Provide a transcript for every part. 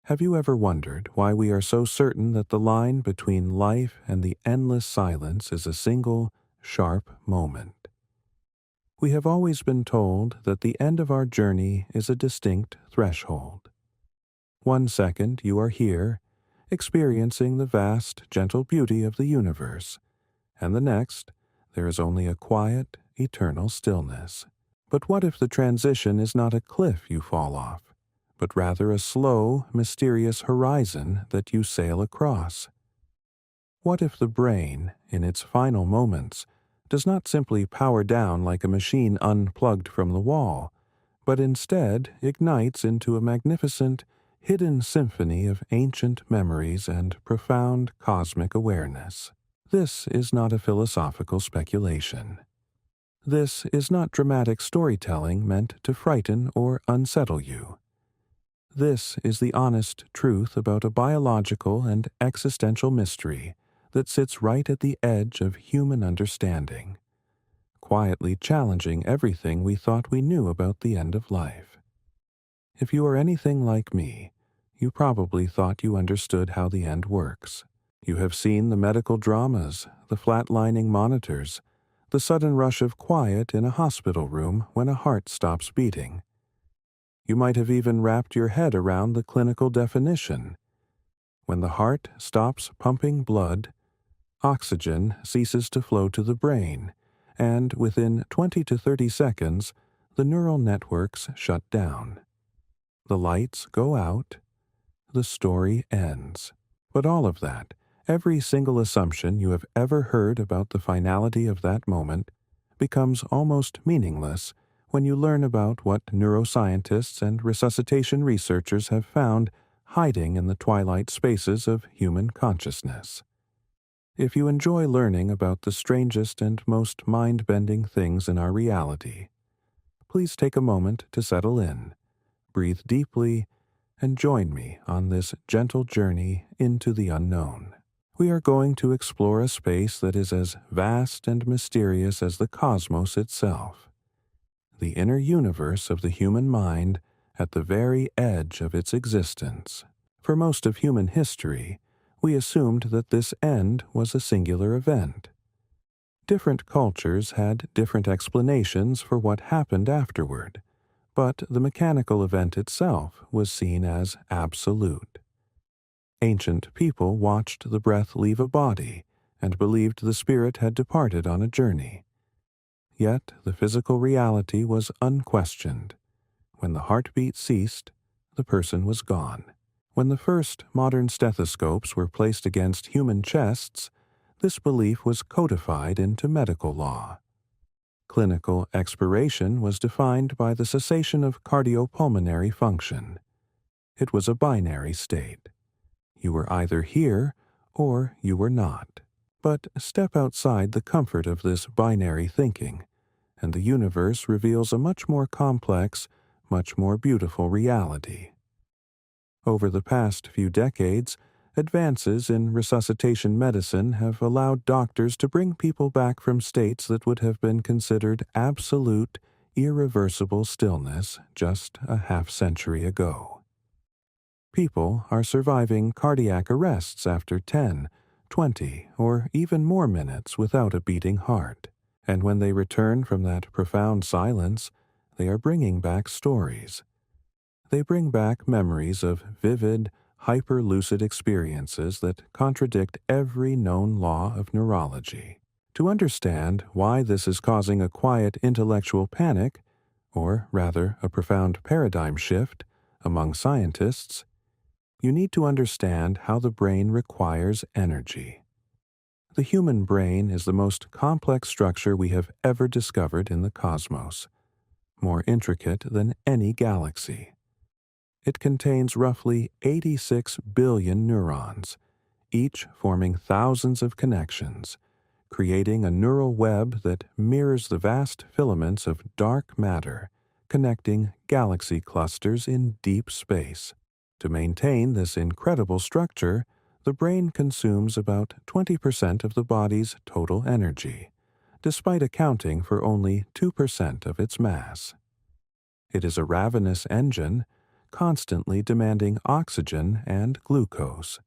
Have you ever wondered why we are so certain that the line between life and the endless silence is a single, sharp moment? We have always been told that the end of our journey is a distinct threshold. 1 second you are here, experiencing the vast, gentle beauty of the universe, and the next there is only a quiet, eternal stillness. But what if the transition is not a cliff you fall off, but rather a slow, mysterious horizon that you sail across? What if the brain, in its final moments, does not simply power down like a machine unplugged from the wall, but instead ignites into a magnificent, hidden symphony of ancient memories and profound cosmic awareness? This is not a philosophical speculation. This is not dramatic storytelling meant to frighten or unsettle you. This is the honest truth about a biological and existential mystery that sits right at the edge of human understanding, quietly challenging everything we thought we knew about the end of life. If you are anything like me, you probably thought you understood how the end works. You have seen the medical dramas, the flatlining monitors, the sudden rush of quiet in a hospital room when a heart stops beating. You might have even wrapped your head around the clinical definition. When the heart stops pumping blood, oxygen ceases to flow to the brain, and within 20 to 30 seconds, the neural networks shut down. The lights go out. The story ends. But all of that, every single assumption you have ever heard about the finality of that moment, becomes almost meaningless when you learn about what neuroscientists and resuscitation researchers have found hiding in the twilight spaces of human consciousness. If you enjoy learning about the strangest and most mind-bending things in our reality, please take a moment to settle in, breathe deeply, and join me on this gentle journey into the unknown. We are going to explore a space that is as vast and mysterious as the cosmos itself, the inner universe of the human mind at the very edge of its existence. For most of human history, we assumed that this end was a singular event. Different cultures had different explanations for what happened afterward, but the mechanical event itself was seen as absolute. Ancient people watched the breath leave a body and believed the spirit had departed on a journey. Yet the physical reality was unquestioned. When the heartbeat ceased, the person was gone. When the first modern stethoscopes were placed against human chests, this belief was codified into medical law. Clinical expiration was defined by the cessation of cardiopulmonary function. It was a binary state. You were either here or you were not. But step outside the comfort of this binary thinking, and the universe reveals a much more complex, much more beautiful reality. Over the past few decades, advances in resuscitation medicine have allowed doctors to bring people back from states that would have been considered absolute, irreversible stillness just a half-century ago. People are surviving cardiac arrests after 10, 20, or even more minutes without a beating heart. And when they return from that profound silence, they are bringing back stories. They bring back memories of vivid, hyper-lucid experiences that contradict every known law of neurology. To understand why this is causing a quiet intellectual panic, or rather a profound paradigm shift, among scientists, you need to understand how the brain requires energy. The human brain is the most complex structure we have ever discovered in the cosmos, more intricate than any galaxy. It contains roughly 86 billion neurons, each forming thousands of connections, creating a neural web that mirrors the vast filaments of dark matter connecting galaxy clusters in deep space. To maintain this incredible structure, the brain consumes about 20% of the body's total energy, despite accounting for only 2% of its mass. It is a ravenous engine, constantly demanding oxygen and glucose.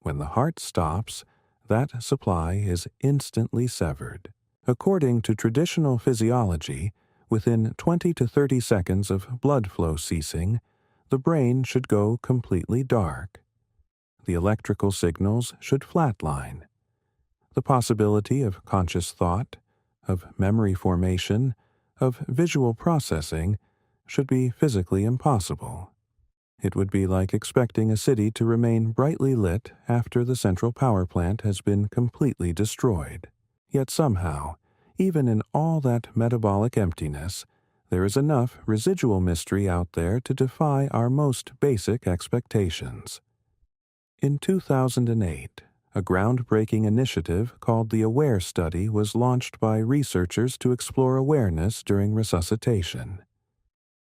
When the heart stops, that supply is instantly severed. According to traditional physiology, within 20 to 30 seconds of blood flow ceasing, the brain should go completely dark. The electrical signals should flatline. The possibility of conscious thought, of memory formation, of visual processing should be physically impossible. It would be like expecting a city to remain brightly lit after the central power plant has been completely destroyed. Yet somehow, even in all that metabolic emptiness, there is enough residual mystery out there to defy our most basic expectations. In 2008, a groundbreaking initiative called the AWARE Study was launched by researchers to explore awareness during resuscitation.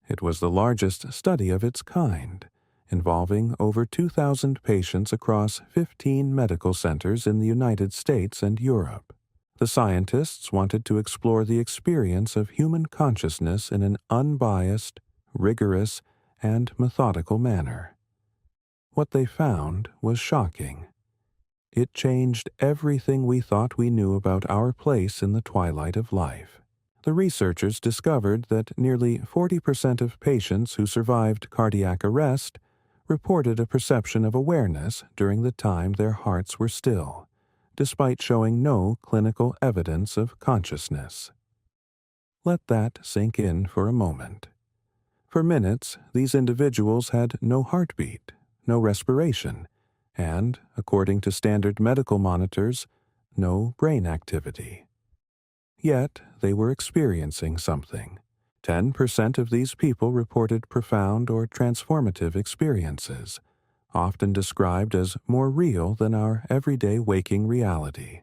It was the largest study of its kind, involving over 2,000 patients across 15 medical centers in the United States and Europe. The scientists wanted to explore the experience of human consciousness in an unbiased, rigorous, and methodical manner. What they found was shocking. It changed everything we thought we knew about our place in the twilight of life. The researchers discovered that nearly 40% of patients who survived cardiac arrest reported a perception of awareness during the time their hearts were still, despite showing no clinical evidence of consciousness. Let that sink in for a moment. For minutes, these individuals had no heartbeat, no respiration, and, according to standard medical monitors, no brain activity. Yet, they were experiencing something. 10% of these people reported profound or transformative experiences, often described as more real than our everyday waking reality.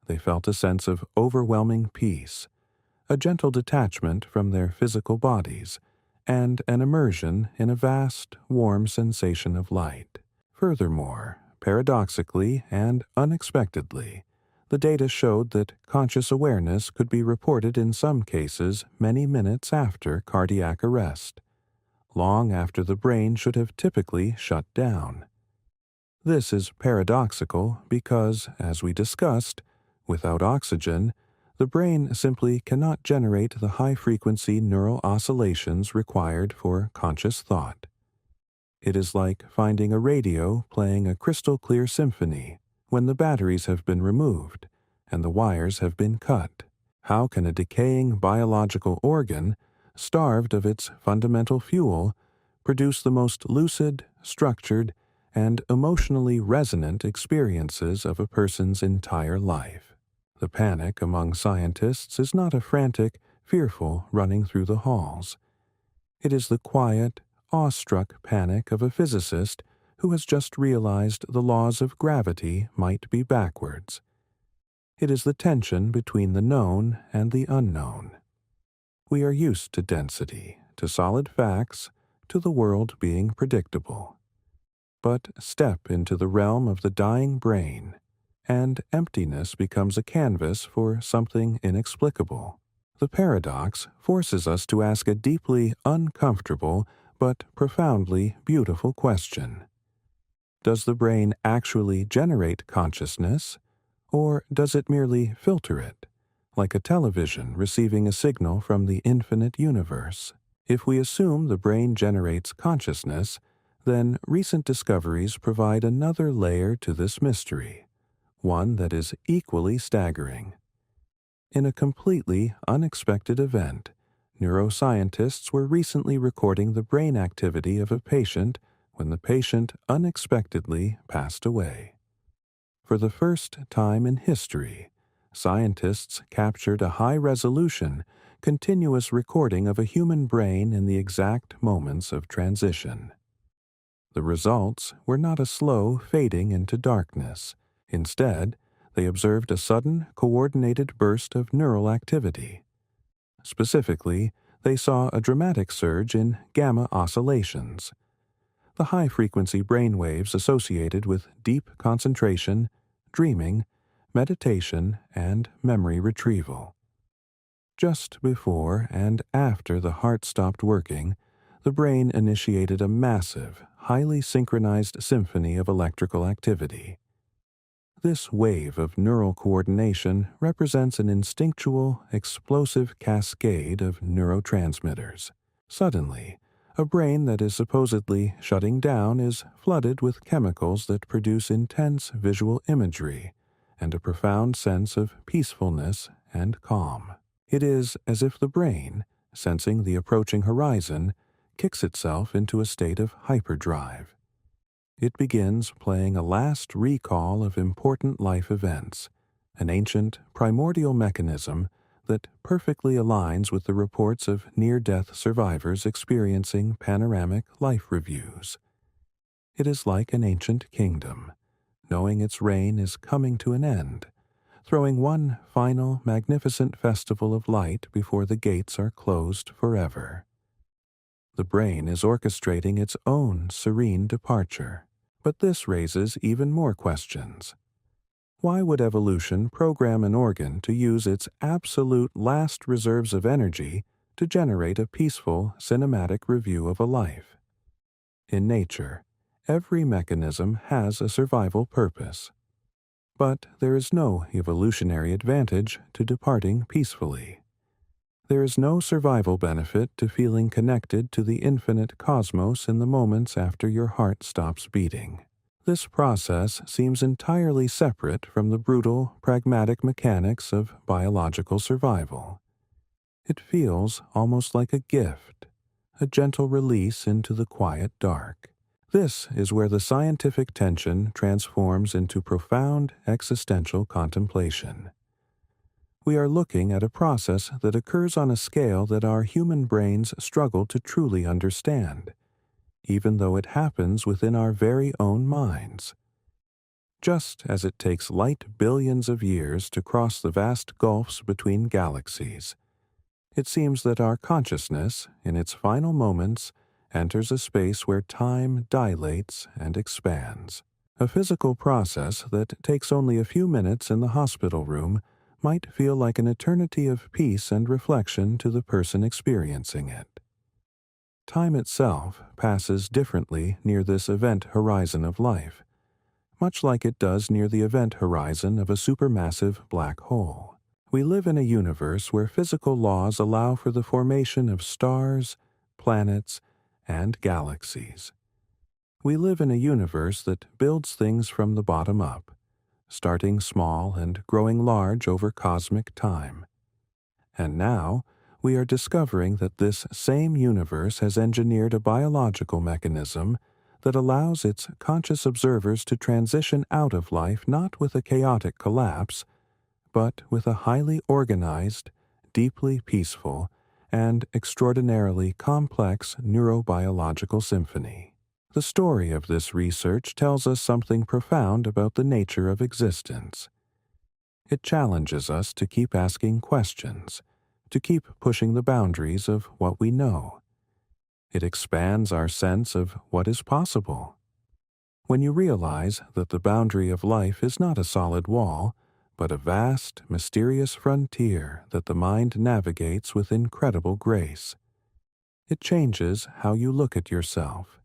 They felt a sense of overwhelming peace, a gentle detachment from their physical bodies, and an immersion in a vast, warm sensation of light. Furthermore, paradoxically and unexpectedly, the data showed that conscious awareness could be reported in some cases many minutes after cardiac arrest, long after the brain should have typically shut down. This is paradoxical because, as we discussed, without oxygen, the brain simply cannot generate the high-frequency neural oscillations required for conscious thought. It is like finding a radio playing a crystal-clear symphony when the batteries have been removed and the wires have been cut. How can a decaying biological organ, starved of its fundamental fuel, produce the most lucid, structured, and emotionally resonant experiences of a person's entire life? The panic among scientists is not a frantic, fearful running through the halls. It is the quiet, awestruck panic of a physicist who has just realized the laws of gravity might be backwards. It is the tension between the known and the unknown. We are used to density, to solid facts, to the world being predictable. But step into the realm of the dying brain, and emptiness becomes a canvas for something inexplicable. The paradox forces us to ask a deeply uncomfortable but profoundly beautiful question. Does the brain actually generate consciousness, or does it merely filter it, like a television receiving a signal from the infinite universe? If we assume the brain generates consciousness, then recent discoveries provide another layer to this mystery, one that is equally staggering. In a completely unexpected event, neuroscientists were recently recording the brain activity of a patient when the patient unexpectedly passed away. For the first time in history, scientists captured a high-resolution, continuous recording of a human brain in the exact moments of transition. The results were not a slow fading into darkness. Instead, they observed a sudden, coordinated burst of neural activity. Specifically, they saw a dramatic surge in gamma oscillations, the high-frequency brain waves associated with deep concentration, dreaming, meditation, and memory retrieval. Just before and after the heart stopped working, the brain initiated a massive, highly synchronized symphony of electrical activity. This wave of neural coordination represents an instinctual, explosive cascade of neurotransmitters. Suddenly, a brain that is supposedly shutting down is flooded with chemicals that produce intense visual imagery and a profound sense of peacefulness and calm. It is as if the brain, sensing the approaching horizon, kicks itself into a state of hyperdrive. It begins playing a last recall of important life events, an ancient, primordial mechanism that perfectly aligns with the reports of near-death survivors experiencing panoramic life reviews. It is like an ancient kingdom, knowing its reign is coming to an end, throwing one final magnificent festival of light before the gates are closed forever. The brain is orchestrating its own serene departure. But this raises even more questions. Why would evolution program an organ to use its absolute last reserves of energy to generate a peaceful, cinematic review of a life? In nature, every mechanism has a survival purpose. But there is no evolutionary advantage to departing peacefully. There is no survival benefit to feeling connected to the infinite cosmos in the moments after your heart stops beating. This process seems entirely separate from the brutal, pragmatic mechanics of biological survival. It feels almost like a gift, a gentle release into the quiet dark. This is where the scientific tension transforms into profound existential contemplation. We are looking at a process that occurs on a scale that our human brains struggle to truly understand, even though it happens within our very own minds. Just as it takes light billions of years to cross the vast gulfs between galaxies, it seems that our consciousness, in its final moments, enters a space where time dilates and expands. A physical process that takes only a few minutes in the hospital room might feel like an eternity of peace and reflection to the person experiencing it. Time itself passes differently near this event horizon of life, much like it does near the event horizon of a supermassive black hole. We live in a universe where physical laws allow for the formation of stars, planets, and galaxies. We live in a universe that builds things from the bottom up, starting small and growing large over cosmic time. And now, we are discovering that this same universe has engineered a biological mechanism that allows its conscious observers to transition out of life not with a chaotic collapse, but with a highly organized, deeply peaceful, and extraordinarily complex neurobiological symphony. The story of this research tells us something profound about the nature of existence. It challenges us to keep asking questions, to keep pushing the boundaries of what we know. It expands our sense of what is possible. When you realize that the boundary of life is not a solid wall, but a vast, mysterious frontier that the mind navigates with incredible grace, it changes how you look at yourself.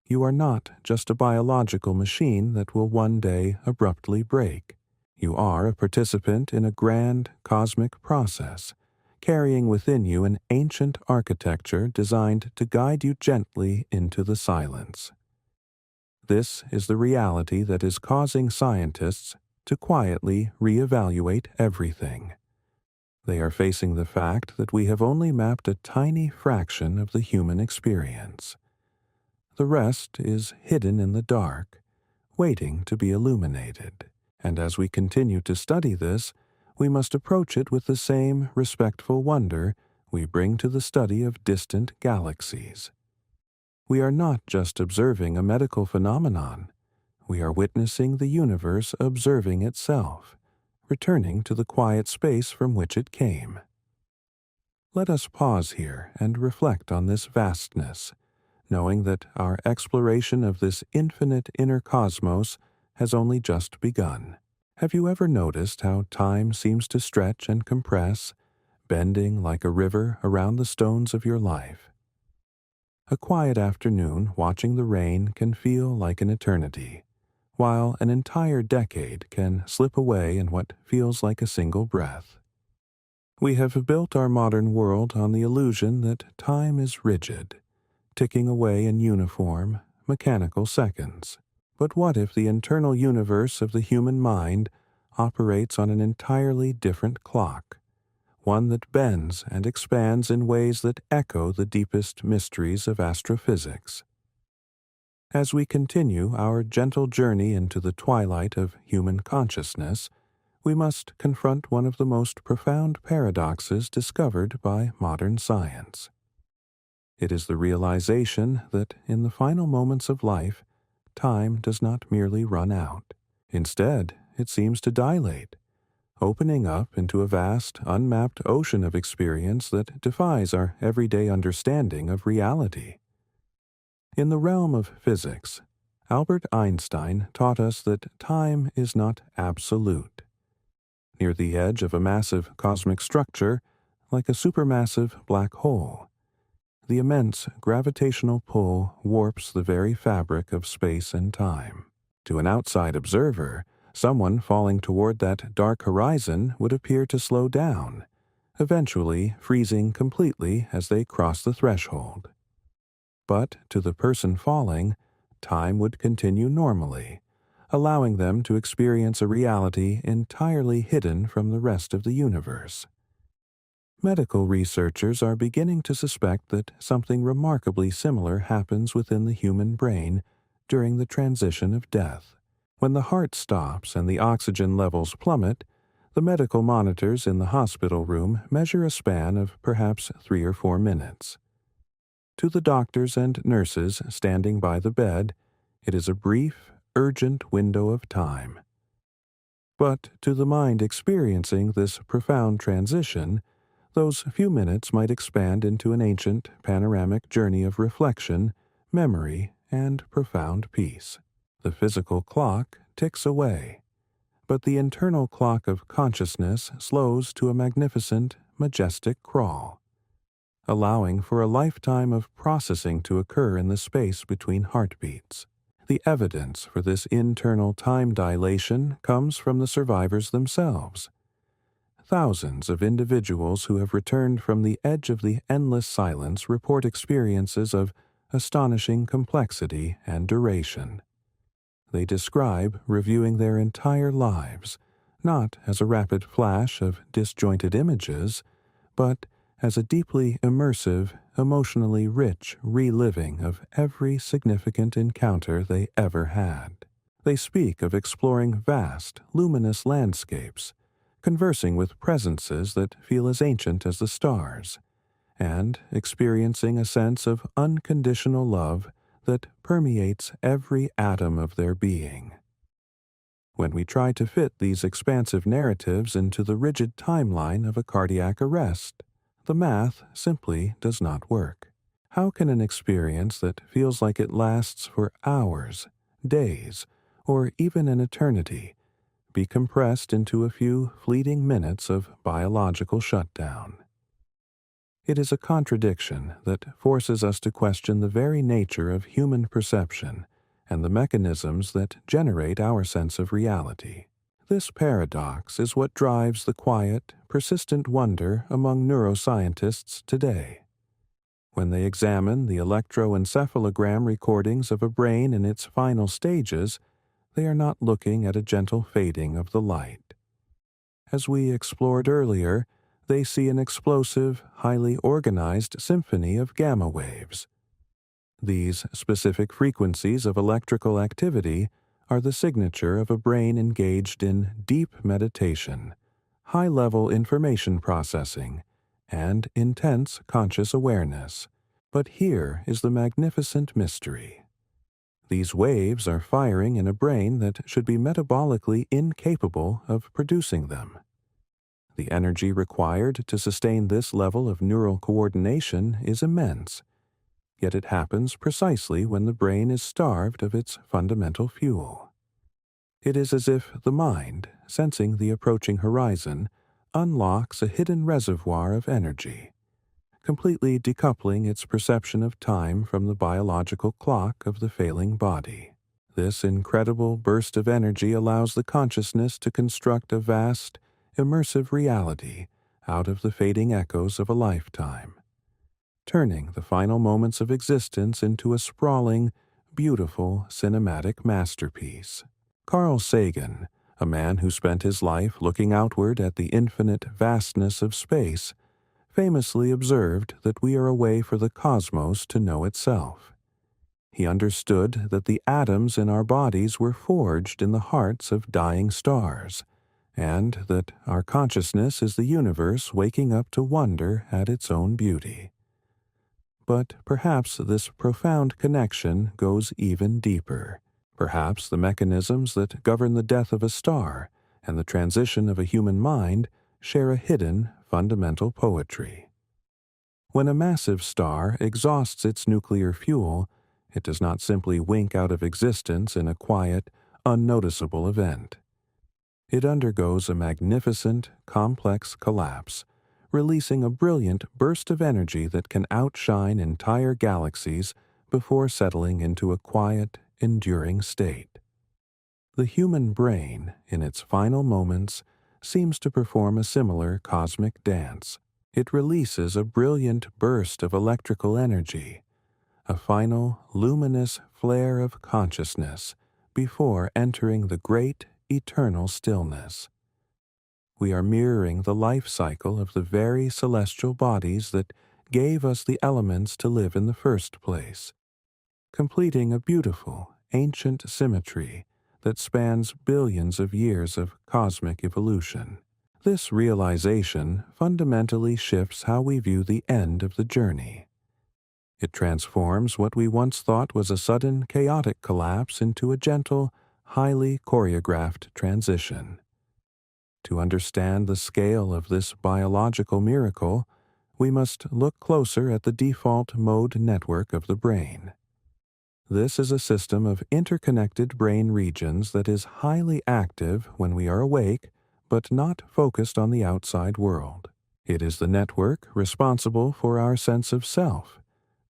You are not just a biological machine that will one day abruptly break. You are a participant in a grand cosmic process, carrying within you an ancient architecture designed to guide you gently into the silence. This is the reality that is causing scientists to quietly reevaluate everything. They are facing the fact that we have only mapped a tiny fraction of the human experience. The rest is hidden in the dark, waiting to be illuminated. And as we continue to study this, we must approach it with the same respectful wonder we bring to the study of distant galaxies. We are not just observing a medical phenomenon. We are witnessing the universe observing itself, returning to the quiet space from which it came. Let us pause here and reflect on this vastness, knowing that our exploration of this infinite inner cosmos has only just begun. Have you ever noticed how time seems to stretch and compress, bending like a river around the stones of your life? A quiet afternoon watching the rain can feel like an eternity, while an entire decade can slip away in what feels like a single breath. We have built our modern world on the illusion that time is rigid, ticking away in uniform, mechanical seconds. But what if the internal universe of the human mind operates on an entirely different clock, one that bends and expands in ways that echo the deepest mysteries of astrophysics? As we continue our gentle journey into the twilight of human consciousness, we must confront one of the most profound paradoxes discovered by modern science. It is the realization that in the final moments of life, time does not merely run out. Instead, it seems to dilate, opening up into a vast, unmapped ocean of experience that defies our everyday understanding of reality. In the realm of physics, Albert Einstein taught us that time is not absolute. Near the edge of a massive cosmic structure, like a supermassive black hole, the immense gravitational pull warps the very fabric of space and time. To an outside observer, someone falling toward that dark horizon would appear to slow down, eventually freezing completely as they cross the threshold. But to the person falling, time would continue normally, allowing them to experience a reality entirely hidden from the rest of the universe. Medical researchers are beginning to suspect that something remarkably similar happens within the human brain during the transition of death. When the heart stops and the oxygen levels plummet, the medical monitors in the hospital room measure a span of perhaps 3 or 4 minutes. To the doctors and nurses standing by the bed, it is a brief, urgent window of time. But to the mind experiencing this profound transition, those few minutes might expand into an ancient, panoramic journey of reflection, memory, and profound peace. The physical clock ticks away, but the internal clock of consciousness slows to a magnificent, majestic crawl, allowing for a lifetime of processing to occur in the space between heartbeats. The evidence for this internal time dilation comes from the survivors themselves. Thousands of individuals who have returned from the edge of the endless silence report experiences of astonishing complexity and duration. They describe reviewing their entire lives, not as a rapid flash of disjointed images, but as a deeply immersive, emotionally rich reliving of every significant encounter they ever had. They speak of exploring vast, luminous landscapes, conversing with presences that feel as ancient as the stars, and experiencing a sense of unconditional love that permeates every atom of their being. When we try to fit these expansive narratives into the rigid timeline of a cardiac arrest, the math simply does not work. How can an experience that feels like it lasts for hours, days, or even an eternity be compressed into a few fleeting minutes of biological shutdown? It is a contradiction that forces us to question the very nature of human perception and the mechanisms that generate our sense of reality. This paradox is what drives the quiet, persistent wonder among neuroscientists today. When they examine the electroencephalogram recordings of a brain in its final stages, they are not looking at a gentle fading of the light. As we explored earlier, they see an explosive, highly organized symphony of gamma waves. These specific frequencies of electrical activity are the signature of a brain engaged in deep meditation, high-level information processing, and intense conscious awareness. But here is the magnificent mystery. These waves are firing in a brain that should be metabolically incapable of producing them. The energy required to sustain this level of neural coordination is immense, yet it happens precisely when the brain is starved of its fundamental fuel. It is as if the mind, sensing the approaching horizon, unlocks a hidden reservoir of energy, completely decoupling its perception of time from the biological clock of the failing body. This incredible burst of energy allows the consciousness to construct a vast, immersive reality out of the fading echoes of a lifetime, turning the final moments of existence into a sprawling, beautiful cinematic masterpiece. Carl Sagan, a man who spent his life looking outward at the infinite vastness of space, famously observed that we are a way for the cosmos to know itself. He understood that the atoms in our bodies were forged in the hearts of dying stars, and that our consciousness is the universe waking up to wonder at its own beauty. But perhaps this profound connection goes even deeper. Perhaps the mechanisms that govern the death of a star and the transition of a human mind share a hidden, fundamental poetry. When a massive star exhausts its nuclear fuel, it does not simply wink out of existence in a quiet, unnoticeable event. It undergoes a magnificent, complex collapse, releasing a brilliant burst of energy that can outshine entire galaxies before settling into a quiet, enduring state. The human brain, in its final moments, seems to perform a similar cosmic dance. It releases a brilliant burst of electrical energy, a final, luminous flare of consciousness before entering the great, eternal stillness. We are mirroring the life cycle of the very celestial bodies that gave us the elements to live in the first place, completing a beautiful, ancient symmetry that spans billions of years of cosmic evolution. This realization fundamentally shifts how we view the end of the journey. It transforms what we once thought was a sudden, chaotic collapse into a gentle, highly choreographed transition. To understand the scale of this biological miracle, we must look closer at the default mode network of the brain. This is a system of interconnected brain regions that is highly active when we are awake, but not focused on the outside world. It is the network responsible for our sense of self,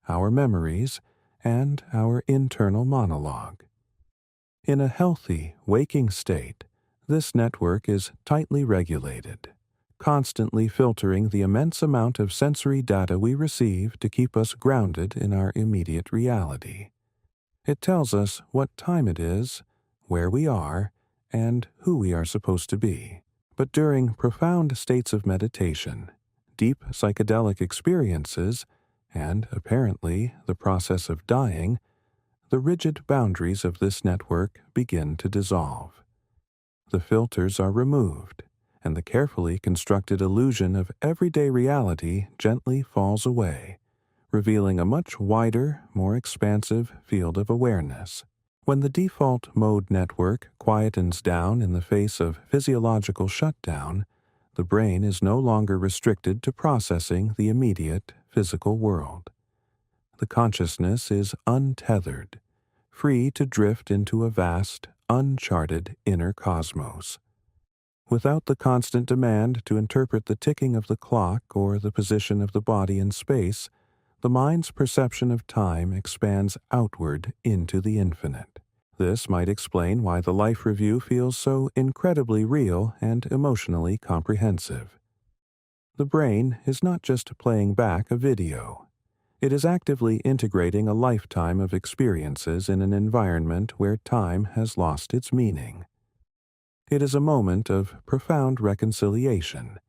our memories, and our internal monologue. In a healthy, waking state, this network is tightly regulated, constantly filtering the immense amount of sensory data we receive to keep us grounded in our immediate reality. It tells us what time it is, where we are, and who we are supposed to be. But during profound states of meditation, deep psychedelic experiences, and apparently the process of dying, the rigid boundaries of this network begin to dissolve. The filters are removed, and the carefully constructed illusion of everyday reality gently falls away, revealing a much wider, more expansive field of awareness. When the default mode network quietens down in the face of physiological shutdown, the brain is no longer restricted to processing the immediate physical world. The consciousness is untethered, free to drift into a vast, uncharted inner cosmos. Without the constant demand to interpret the ticking of the clock or the position of the body in space, the mind's perception of time expands outward into the infinite. This might explain why the life review feels so incredibly real and emotionally comprehensive. The brain is not just playing back a video. It is actively integrating a lifetime of experiences in an environment where time has lost its meaning. It is a moment of profound reconciliation,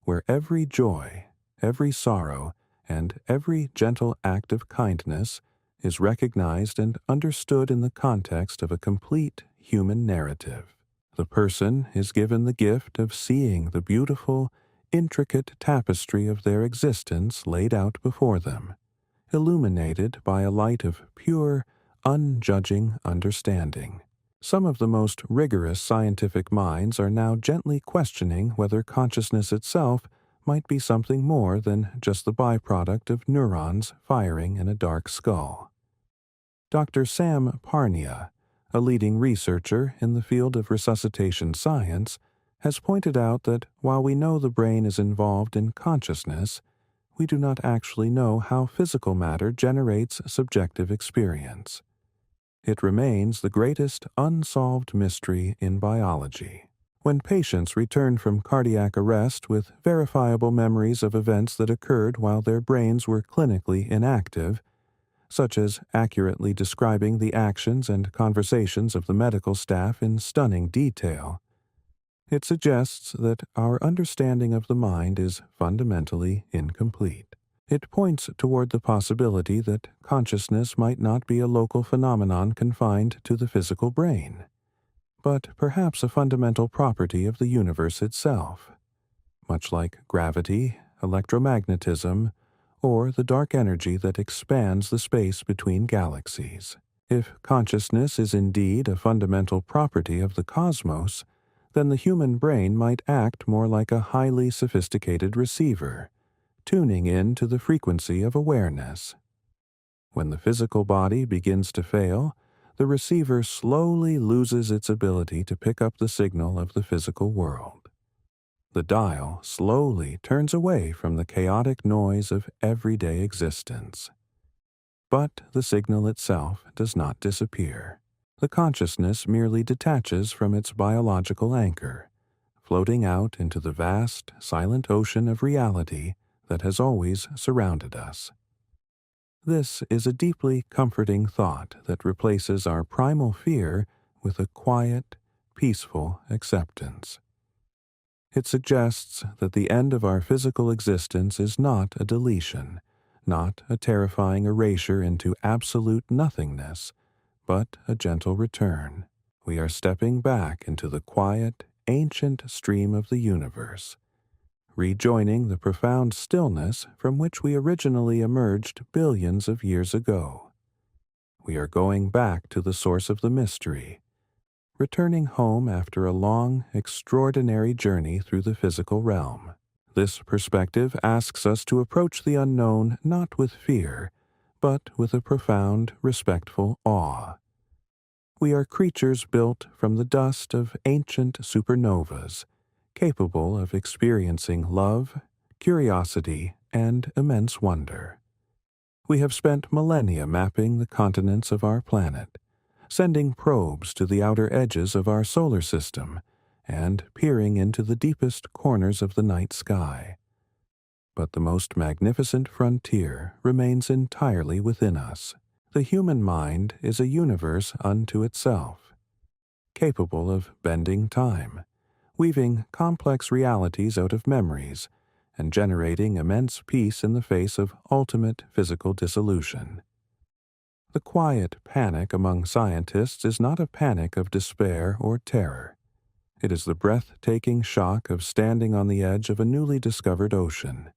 where every joy, every sorrow, and every gentle act of kindness is recognized and understood in the context of a complete human narrative. The person is given the gift of seeing the beautiful, intricate tapestry of their existence laid out before them, illuminated by a light of pure, unjudging understanding. Some of the most rigorous scientific minds are now gently questioning whether consciousness itself might be something more than just the byproduct of neurons firing in a dark skull. Dr. Sam Parnia, a leading researcher in the field of resuscitation science, has pointed out that while we know the brain is involved in consciousness, we do not actually know how physical matter generates subjective experience. It remains the greatest unsolved mystery in biology. When patients return from cardiac arrest with verifiable memories of events that occurred while their brains were clinically inactive, such as accurately describing the actions and conversations of the medical staff in stunning detail, it suggests that our understanding of the mind is fundamentally incomplete. It points toward the possibility that consciousness might not be a local phenomenon confined to the physical brain, but perhaps a fundamental property of the universe itself, much like gravity, electromagnetism, or the dark energy that expands the space between galaxies. If consciousness is indeed a fundamental property of the cosmos, then the human brain might act more like a highly sophisticated receiver, tuning in to the frequency of awareness. When the physical body begins to fail, the receiver slowly loses its ability to pick up the signal of the physical world. The dial slowly turns away from the chaotic noise of everyday existence. But the signal itself does not disappear. The consciousness merely detaches from its biological anchor, floating out into the vast, silent ocean of reality that has always surrounded us. This is a deeply comforting thought that replaces our primal fear with a quiet, peaceful acceptance. It suggests that the end of our physical existence is not a deletion, not a terrifying erasure into absolute nothingness, but a gentle return. We are stepping back into the quiet, ancient stream of the universe, rejoining the profound stillness from which we originally emerged billions of years ago. We are going back to the source of the mystery, returning home after a long, extraordinary journey through the physical realm. This perspective asks us to approach the unknown not with fear, but with a profound, respectful awe. We are creatures built from the dust of ancient supernovas, capable of experiencing love, curiosity, and immense wonder. We have spent millennia mapping the continents of our planet, sending probes to the outer edges of our solar system, and peering into the deepest corners of the night sky. But the most magnificent frontier remains entirely within us. The human mind is a universe unto itself, capable of bending time, weaving complex realities out of memories, and generating immense peace in the face of ultimate physical dissolution. The quiet panic among scientists is not a panic of despair or terror. It is the breathtaking shock of standing on the edge of a newly discovered ocean,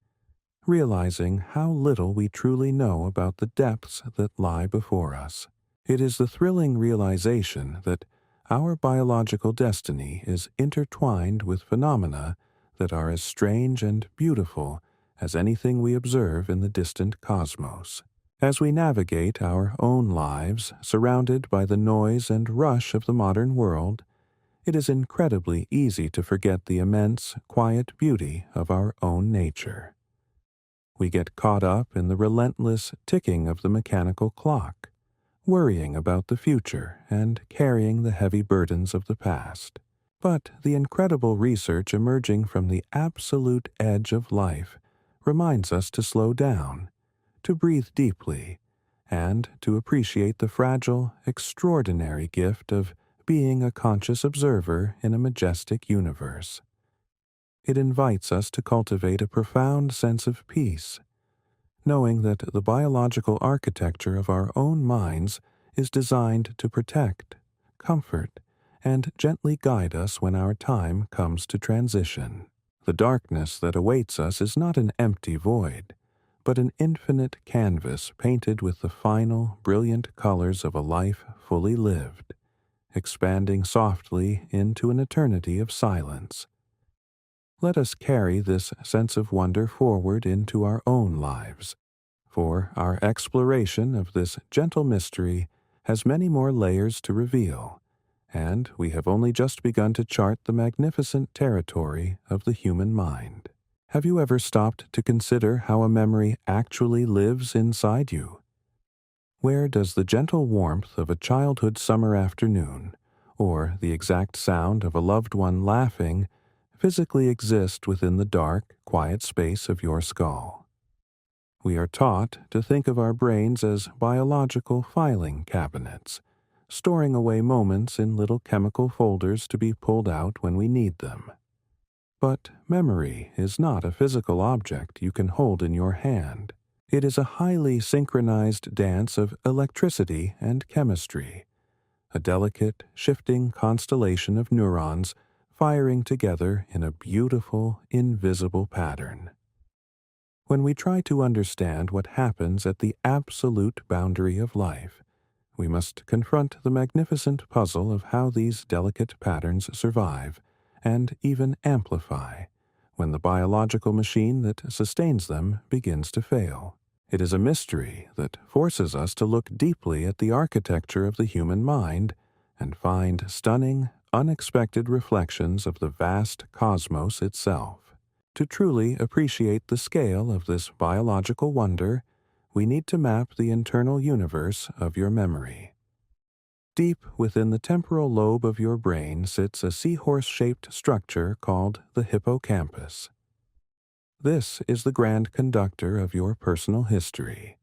realizing how little we truly know about the depths that lie before us. It is the thrilling realization that our biological destiny is intertwined with phenomena that are as strange and beautiful as anything we observe in the distant cosmos. As we navigate our own lives, surrounded by the noise and rush of the modern world, it is incredibly easy to forget the immense, quiet beauty of our own nature. We get caught up in the relentless ticking of the mechanical clock, worrying about the future and carrying the heavy burdens of the past. But the incredible research emerging from the absolute edge of life reminds us to slow down, to breathe deeply, and to appreciate the fragile, extraordinary gift of being a conscious observer in a majestic universe. It invites us to cultivate a profound sense of peace, knowing that the biological architecture of our own minds is designed to protect, comfort, and gently guide us when our time comes to transition. The darkness that awaits us is not an empty void, but an infinite canvas painted with the final, brilliant colors of a life fully lived, expanding softly into an eternity of silence. Let us carry this sense of wonder forward into our own lives, for our exploration of this gentle mystery has many more layers to reveal, and we have only just begun to chart the magnificent territory of the human mind. Have you ever stopped to consider how a memory actually lives inside you? Where does the gentle warmth of a childhood summer afternoon, or the exact sound of a loved one laughing, physically exist within the dark, quiet space of your skull? We are taught to think of our brains as biological filing cabinets, storing away moments in little chemical folders to be pulled out when we need them. But memory is not a physical object you can hold in your hand. It is a highly synchronized dance of electricity and chemistry, a delicate, shifting constellation of neurons firing together in a beautiful, invisible pattern. When we try to understand what happens at the absolute boundary of life, we must confront the magnificent puzzle of how these delicate patterns survive and even amplify when the biological machine that sustains them begins to fail. It is a mystery that forces us to look deeply at the architecture of the human mind and find stunning, unexpected reflections of the vast cosmos itself. To truly appreciate the scale of this biological wonder, we need to map the internal universe of your memory. Deep within the temporal lobe of your brain sits a seahorse-shaped structure called the hippocampus. This is the grand conductor of your personal history,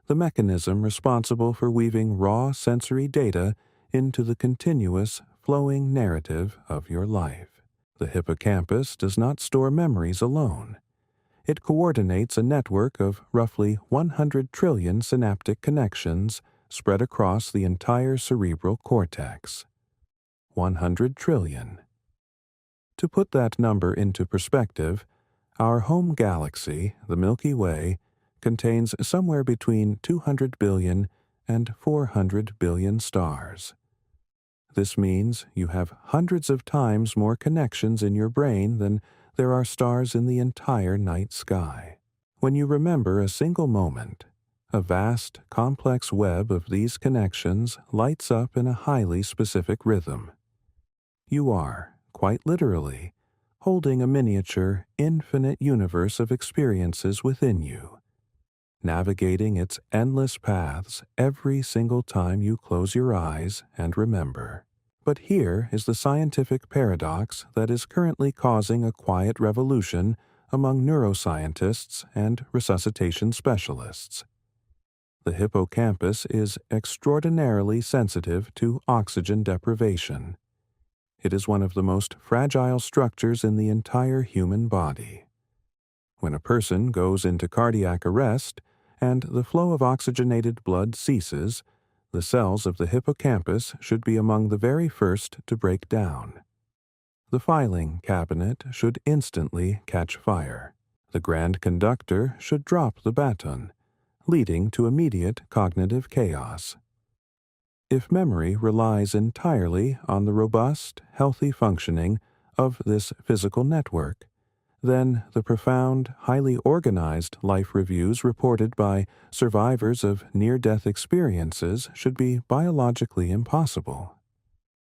the mechanism responsible for weaving raw sensory data into the continuous, flowing narrative of your life. The hippocampus does not store memories alone. It coordinates a network of roughly 100 trillion synaptic connections spread across the entire cerebral cortex. 100 trillion. To put that number into perspective, our home galaxy, the Milky Way, contains somewhere between 200 billion and 400 billion stars. This means you have hundreds of times more connections in your brain than there are stars in the entire night sky. When you remember a single moment, a vast, complex web of these connections lights up in a highly specific rhythm. You are, quite literally, holding a miniature, infinite universe of experiences within you, navigating its endless paths every single time you close your eyes and remember. But here is the scientific paradox that is currently causing a quiet revolution among neuroscientists and resuscitation specialists. The hippocampus is extraordinarily sensitive to oxygen deprivation. It is one of the most fragile structures in the entire human body. When a person goes into cardiac arrest and the flow of oxygenated blood ceases, the cells of the hippocampus should be among the very first to break down. The filing cabinet should instantly catch fire. The grand conductor should drop the baton, leading to immediate cognitive chaos. If memory relies entirely on the robust, healthy functioning of this physical network, then the profound, highly organized life reviews reported by survivors of near-death experiences should be biologically impossible.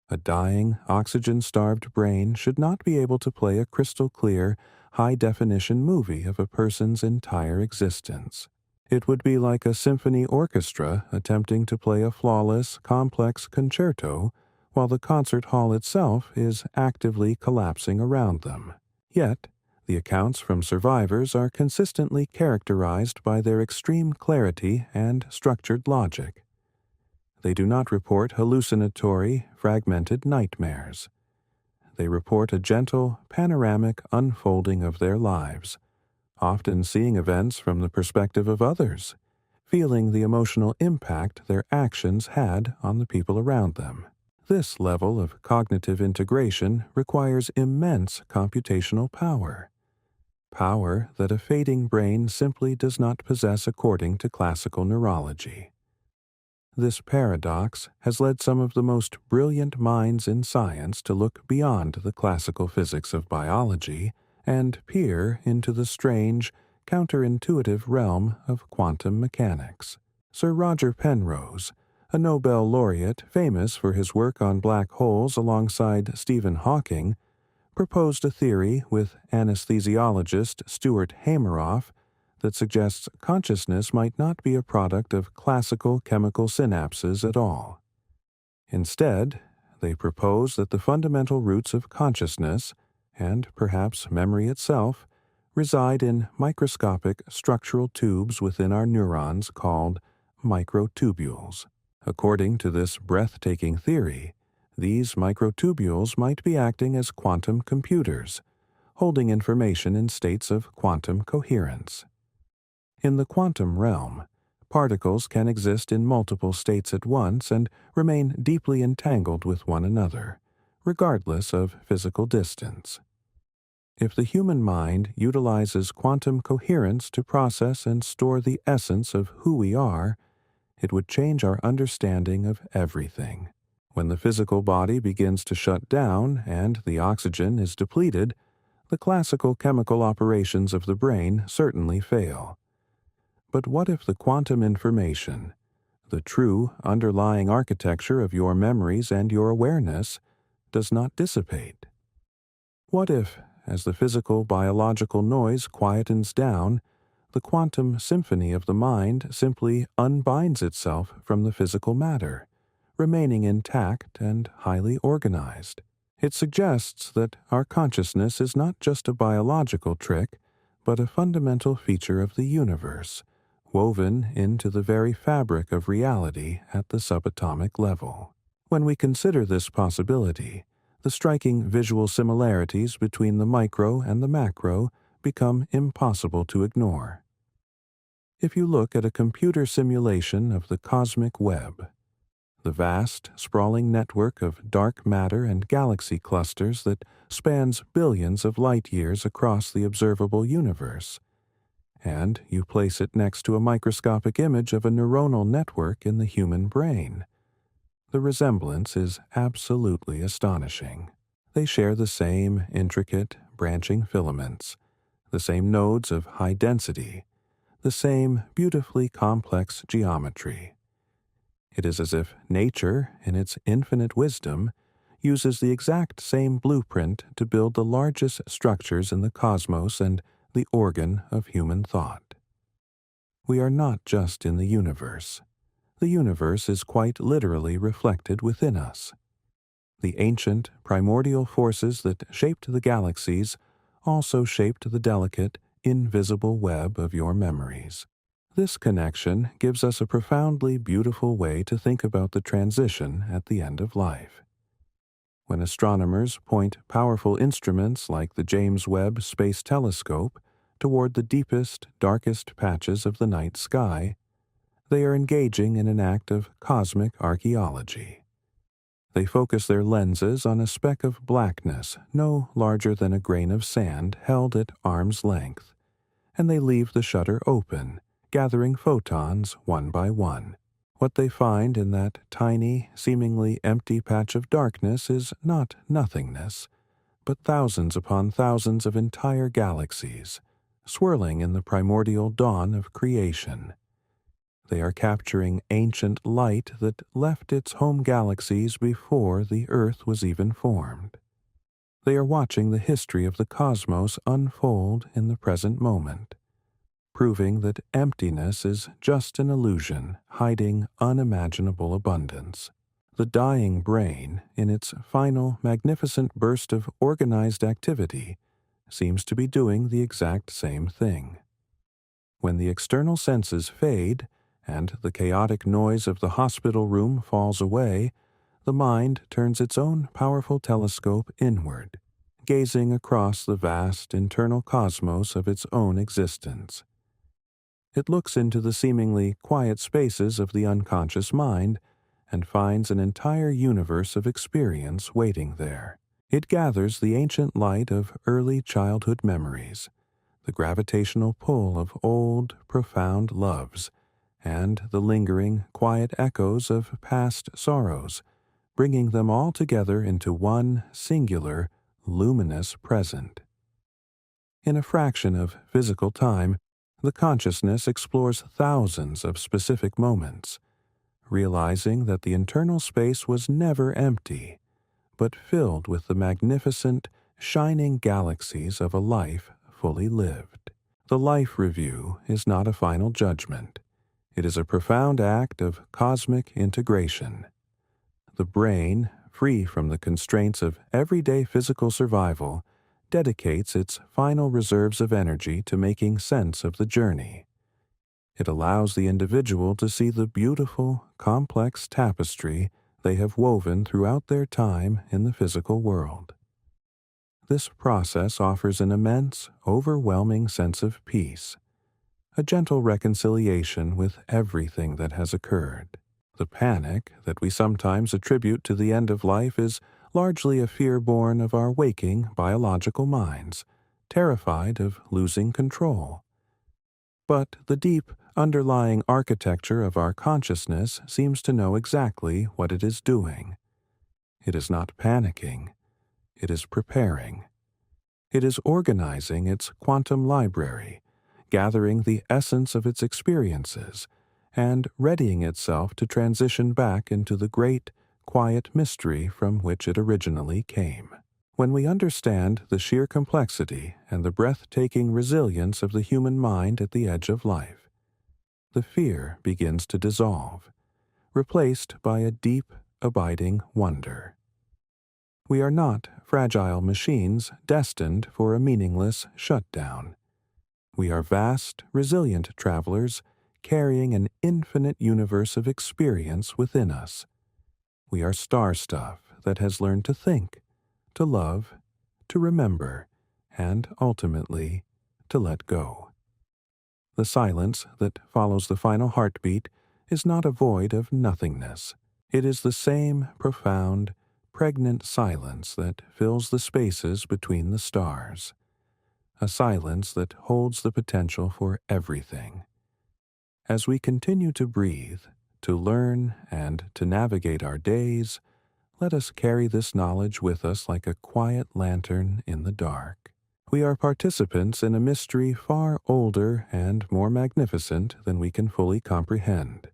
A dying, oxygen-starved brain should not be able to play a crystal-clear, high-definition movie of a person's entire existence. It would be like a symphony orchestra attempting to play a flawless, complex concerto while the concert hall itself is actively collapsing around them. Yet, the accounts from survivors are consistently characterized by their extreme clarity and structured logic. They do not report hallucinatory, fragmented nightmares. They report a gentle, panoramic unfolding of their lives, often seeing events from the perspective of others, feeling the emotional impact their actions had on the people around them. This level of cognitive integration requires immense computational power that a fading brain simply does not possess according to classical neurology. This paradox has led some of the most brilliant minds in science to look beyond the classical physics of biology and peer into the strange, counterintuitive realm of quantum mechanics. Sir Roger Penrose, a Nobel laureate famous for his work on black holes alongside Stephen Hawking, proposed a theory with anesthesiologist Stuart Hameroff that suggests consciousness might not be a product of classical chemical synapses at all. Instead, they propose that the fundamental roots of consciousness, and perhaps memory itself, reside in microscopic structural tubes within our neurons called microtubules. According to this breathtaking theory, these microtubules might be acting as quantum computers, holding information in states of quantum coherence. In the quantum realm, particles can exist in multiple states at once and remain deeply entangled with one another, regardless of physical distance. If the human mind utilizes quantum coherence to process and store the essence of who we are, it would change our understanding of everything. When the physical body begins to shut down and the oxygen is depleted, the classical chemical operations of the brain certainly fail. But what if the quantum information, the true underlying architecture of your memories and your awareness, does not dissipate? What if, as the physical biological noise quietens down, the quantum symphony of the mind simply unbinds itself from the physical matter, remaining intact and highly organized? It suggests that our consciousness is not just a biological trick, but a fundamental feature of the universe, woven into the very fabric of reality at the subatomic level. When we consider this possibility, the striking visual similarities between the micro and the macro become impossible to ignore. If you look at a computer simulation of the cosmic web, the vast, sprawling network of dark matter and galaxy clusters that spans billions of light years across the observable universe, and you place it next to a microscopic image of a neuronal network in the human brain, the resemblance is absolutely astonishing. They share the same intricate, branching filaments, the same nodes of high density, the same beautifully complex geometry. It is as if nature, in its infinite wisdom, uses the exact same blueprint to build the largest structures in the cosmos and the organ of human thought. We are not just in the universe. The universe is quite literally reflected within us. The ancient, primordial forces that shaped the galaxies also shaped the delicate, invisible web of your memories. This connection gives us a profoundly beautiful way to think about the transition at the end of life. When astronomers point powerful instruments like the James Webb Space Telescope toward the deepest, darkest patches of the night sky, they are engaging in an act of cosmic archaeology. They focus their lenses on a speck of blackness no larger than a grain of sand held at arm's length, and they leave the shutter open, gathering photons one by one. What they find in that tiny, seemingly empty patch of darkness is not nothingness, but thousands upon thousands of entire galaxies, swirling in the primordial dawn of creation. They are capturing ancient light that left its home galaxies before the Earth was even formed. They are watching the history of the cosmos unfold in the present moment, proving that emptiness is just an illusion hiding unimaginable abundance. The dying brain, in its final magnificent burst of organized activity, seems to be doing the exact same thing. When the external senses fade, and the chaotic noise of the hospital room falls away, the mind turns its own powerful telescope inward, gazing across the vast internal cosmos of its own existence. It looks into the seemingly quiet spaces of the unconscious mind and finds an entire universe of experience waiting there. It gathers the ancient light of early childhood memories, the gravitational pull of old, profound loves, and the lingering, quiet echoes of past sorrows, bringing them all together into one singular, luminous present. In a fraction of physical time, the consciousness explores thousands of specific moments, realizing that the internal space was never empty, but filled with the magnificent, shining galaxies of a life fully lived. The life review is not a final judgment. It is a profound act of cosmic integration. The brain, free from the constraints of everyday physical survival, dedicates its final reserves of energy to making sense of the journey. It allows the individual to see the beautiful, complex tapestry they have woven throughout their time in the physical world. This process offers an immense, overwhelming sense of peace, a gentle reconciliation with everything that has occurred. The panic that we sometimes attribute to the end of life is largely a fear born of our waking biological minds, terrified of losing control. But the deep, underlying architecture of our consciousness seems to know exactly what it is doing. It is not panicking. It is preparing. It is organizing its quantum library, gathering the essence of its experiences, and readying itself to transition back into the great, quiet mystery from which it originally came. When we understand the sheer complexity and the breathtaking resilience of the human mind at the edge of life, the fear begins to dissolve, replaced by a deep, abiding wonder. We are not fragile machines destined for a meaningless shutdown. We are vast, resilient travelers carrying an infinite universe of experience within us. We are star stuff that has learned to think, to love, to remember, and ultimately to let go. The silence that follows the final heartbeat is not a void of nothingness. It is the same profound, pregnant silence that fills the spaces between the stars, a silence that holds the potential for everything. As we continue to breathe, to learn, and to navigate our days, let us carry this knowledge with us like a quiet lantern in the dark. We are participants in a mystery far older and more magnificent than we can fully comprehend,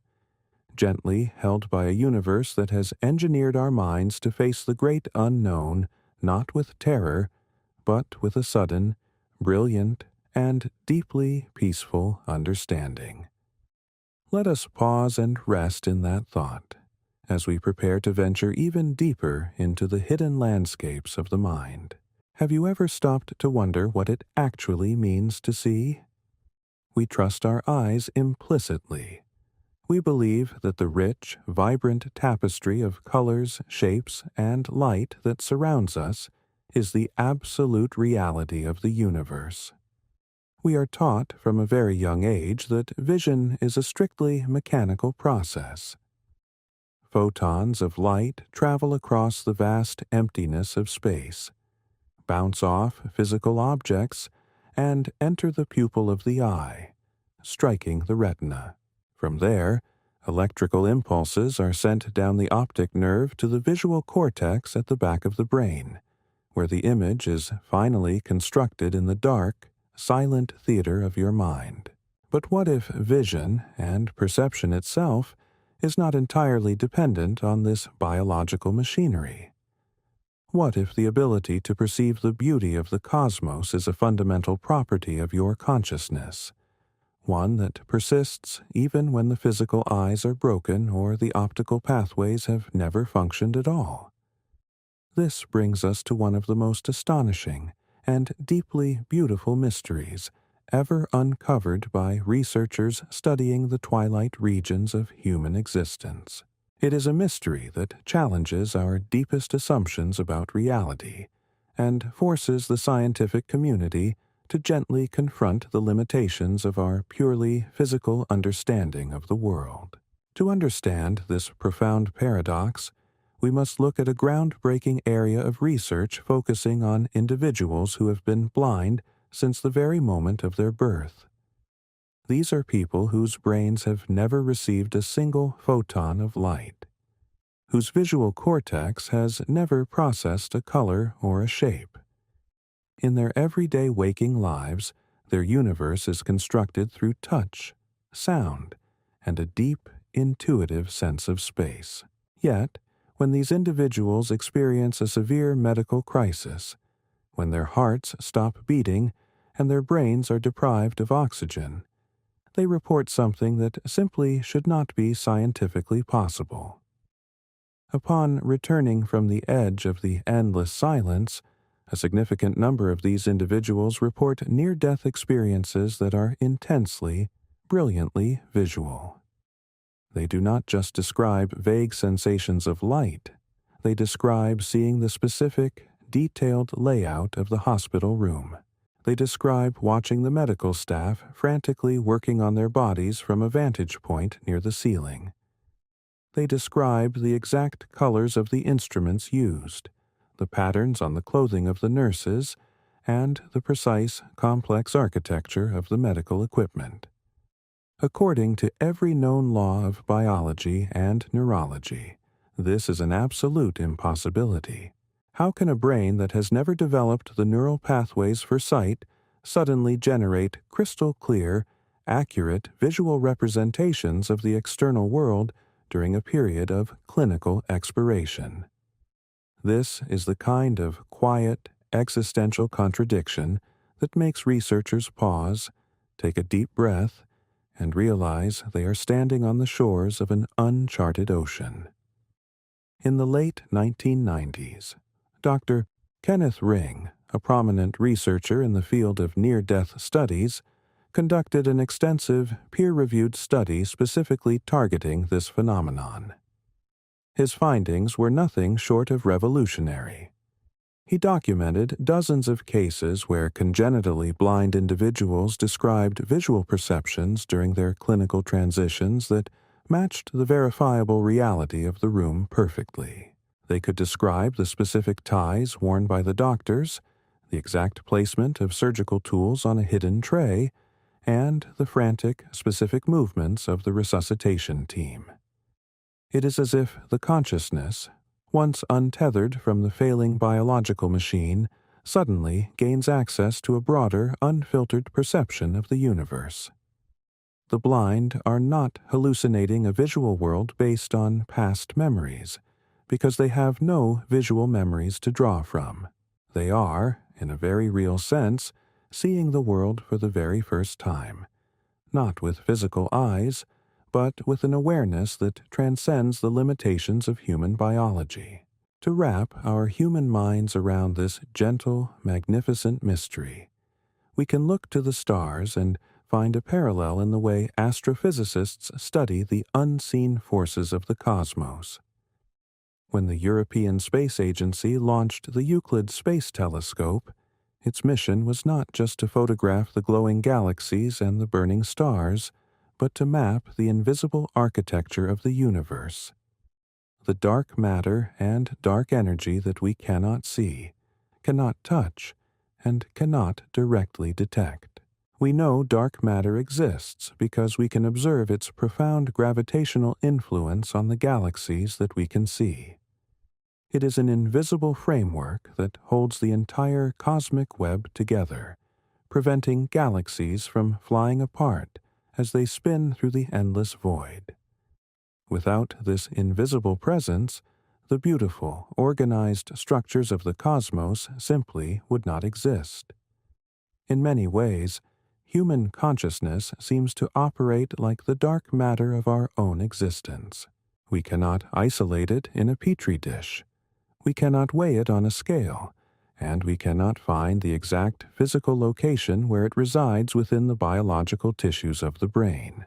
gently held by a universe that has engineered our minds to face the great unknown not with terror, but with a sudden, brilliant, and deeply peaceful understanding. Let us pause and rest in that thought as we prepare to venture even deeper into the hidden landscapes of the mind. Have you ever stopped to wonder what it actually means to see? We trust our eyes implicitly. We believe that the rich, vibrant tapestry of colors, shapes, and light that surrounds us is the absolute reality of the universe. We are taught from a very young age that vision is a strictly mechanical process. Photons of light travel across the vast emptiness of space, bounce off physical objects, and enter the pupil of the eye, striking the retina. From there, electrical impulses are sent down the optic nerve to the visual cortex at the back of the brain, where the image is finally constructed in the dark, silent theater of your mind. But what if vision, and perception itself, is not entirely dependent on this biological machinery? What if the ability to perceive the beauty of the cosmos is a fundamental property of your consciousness, one that persists even when the physical eyes are broken or the optical pathways have never functioned at all? This brings us to one of the most astonishing and deeply beautiful mysteries ever uncovered by researchers studying the twilight regions of human existence. It is a mystery that challenges our deepest assumptions about reality and forces the scientific community to gently confront the limitations of our purely physical understanding of the world. To understand this profound paradox, we must look at a groundbreaking area of research focusing on individuals who have been blind since the very moment of their birth. These are people whose brains have never received a single photon of light, whose visual cortex has never processed a color or a shape. In their everyday waking lives, their universe is constructed through touch, sound, and a deep, intuitive sense of space. Yet, when these individuals experience a severe medical crisis, when their hearts stop beating and their brains are deprived of oxygen. They report something that simply should not be scientifically possible. Upon returning from the edge of the endless silence, a significant number of these individuals report near-death experiences that are intensely, brilliantly visual. They do not just describe vague sensations of light. They describe seeing the specific, detailed layout of the hospital room. They describe watching the medical staff frantically working on their bodies from a vantage point near the ceiling. They describe the exact colors of the instruments used, the patterns on the clothing of the nurses, and the precise, complex architecture of the medical equipment. According to every known law of biology and neurology, this is an absolute impossibility. How can a brain that has never developed the neural pathways for sight suddenly generate crystal clear, accurate visual representations of the external world during a period of clinical expiration? This is the kind of quiet, existential contradiction that makes researchers pause, take a deep breath, and realize they are standing on the shores of an uncharted ocean. In the late 1990s, Dr. Kenneth Ring, a prominent researcher in the field of near-death studies, conducted an extensive, peer-reviewed study specifically targeting this phenomenon. His findings were nothing short of revolutionary. He documented dozens of cases where congenitally blind individuals described visual perceptions during their clinical transitions that matched the verifiable reality of the room perfectly. They could describe the specific ties worn by the doctors, the exact placement of surgical tools on a hidden tray, and the frantic, specific movements of the resuscitation team. It is as if the consciousness, once untethered from the failing biological machine, suddenly gains access to a broader, unfiltered perception of the universe. The blind are not hallucinating a visual world based on past memories, because they have no visual memories to draw from. They are, in a very real sense, seeing the world for the very first time, not with physical eyes, but with an awareness that transcends the limitations of human biology. To wrap our human minds around this gentle, magnificent mystery, we can look to the stars and find a parallel in the way astrophysicists study the unseen forces of the cosmos. When the European Space Agency launched the Euclid Space Telescope, its mission was not just to photograph the glowing galaxies and the burning stars, but to map the invisible architecture of the universe. The dark matter and dark energy that we cannot see, cannot touch, and cannot directly detect. We know dark matter exists because we can observe its profound gravitational influence on the galaxies that we can see. It is an invisible framework that holds the entire cosmic web together, preventing galaxies from flying apart as they spin through the endless void. Without this invisible presence, the beautiful, organized structures of the cosmos simply would not exist. In many ways, human consciousness seems to operate like the dark matter of our own existence. We cannot isolate it in a petri dish. We cannot weigh it on a scale, and we cannot find the exact physical location where it resides within the biological tissues of the brain.